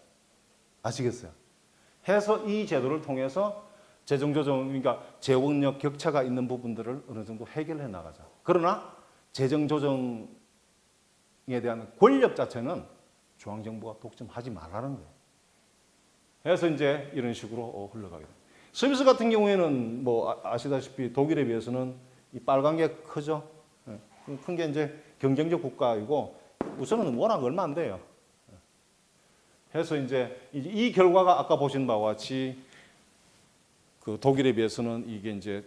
아시겠어요? 해서 이 제도를 통해서 재정조정, 그러니까 재원력 격차가 있는 부분들을 어느 정도 해결해 나가자. 그러나 재정조정에 대한 권력 자체는 중앙정부가 독점하지 말라는 거예요. 해서 이제 이런 식으로 흘러가게 됩니다. 스위스 같은 경우에는 뭐 아시다시피 독일에 비해서는 이 빨간 게 크죠. 큰 게 이제 경쟁적 국가이고 우선은 워낙 얼마 안 돼요. 해서 이제 이 결과가 아까 보신 바와 같이 그 독일에 비해서는 이게 이제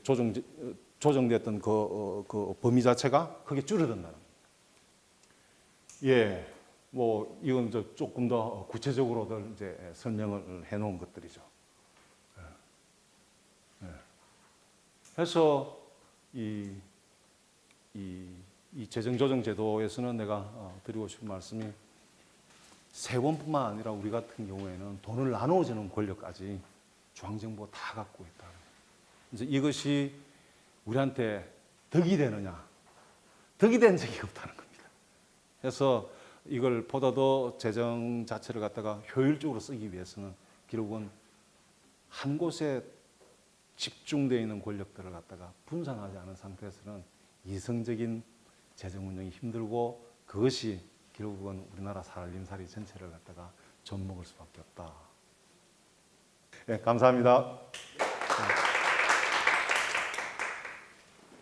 조정됐던 그 범위 자체가 크게 줄어든다는 겁니다. 예, 뭐 이건 조금 더 구체적으로들 이제 설명을 해놓은 것들이죠. 해서 이 재정조정 제도에서는 내가 드리고 싶은 말씀이 세원뿐만 아니라 우리 같은 경우에는 돈을 나눠주는 권력까지 중앙정부가 다 갖고 있다. 이제 이것이 우리한테 덕이 되느냐? 덕이 된 적이 없다는 겁니다. 그래서 이걸 보다도 재정 자체를 갖다가 효율적으로 쓰기 위해서는 결국은 한 곳에 집중되어 있는 권력들을 갖다가 분산하지 않은 상태에서는 이성적인 재정 운영이 힘들고 그것이 결국은 우리나라 살림살이 전체를 갖다가 젖먹을 수밖에 없다. 네, 감사합니다.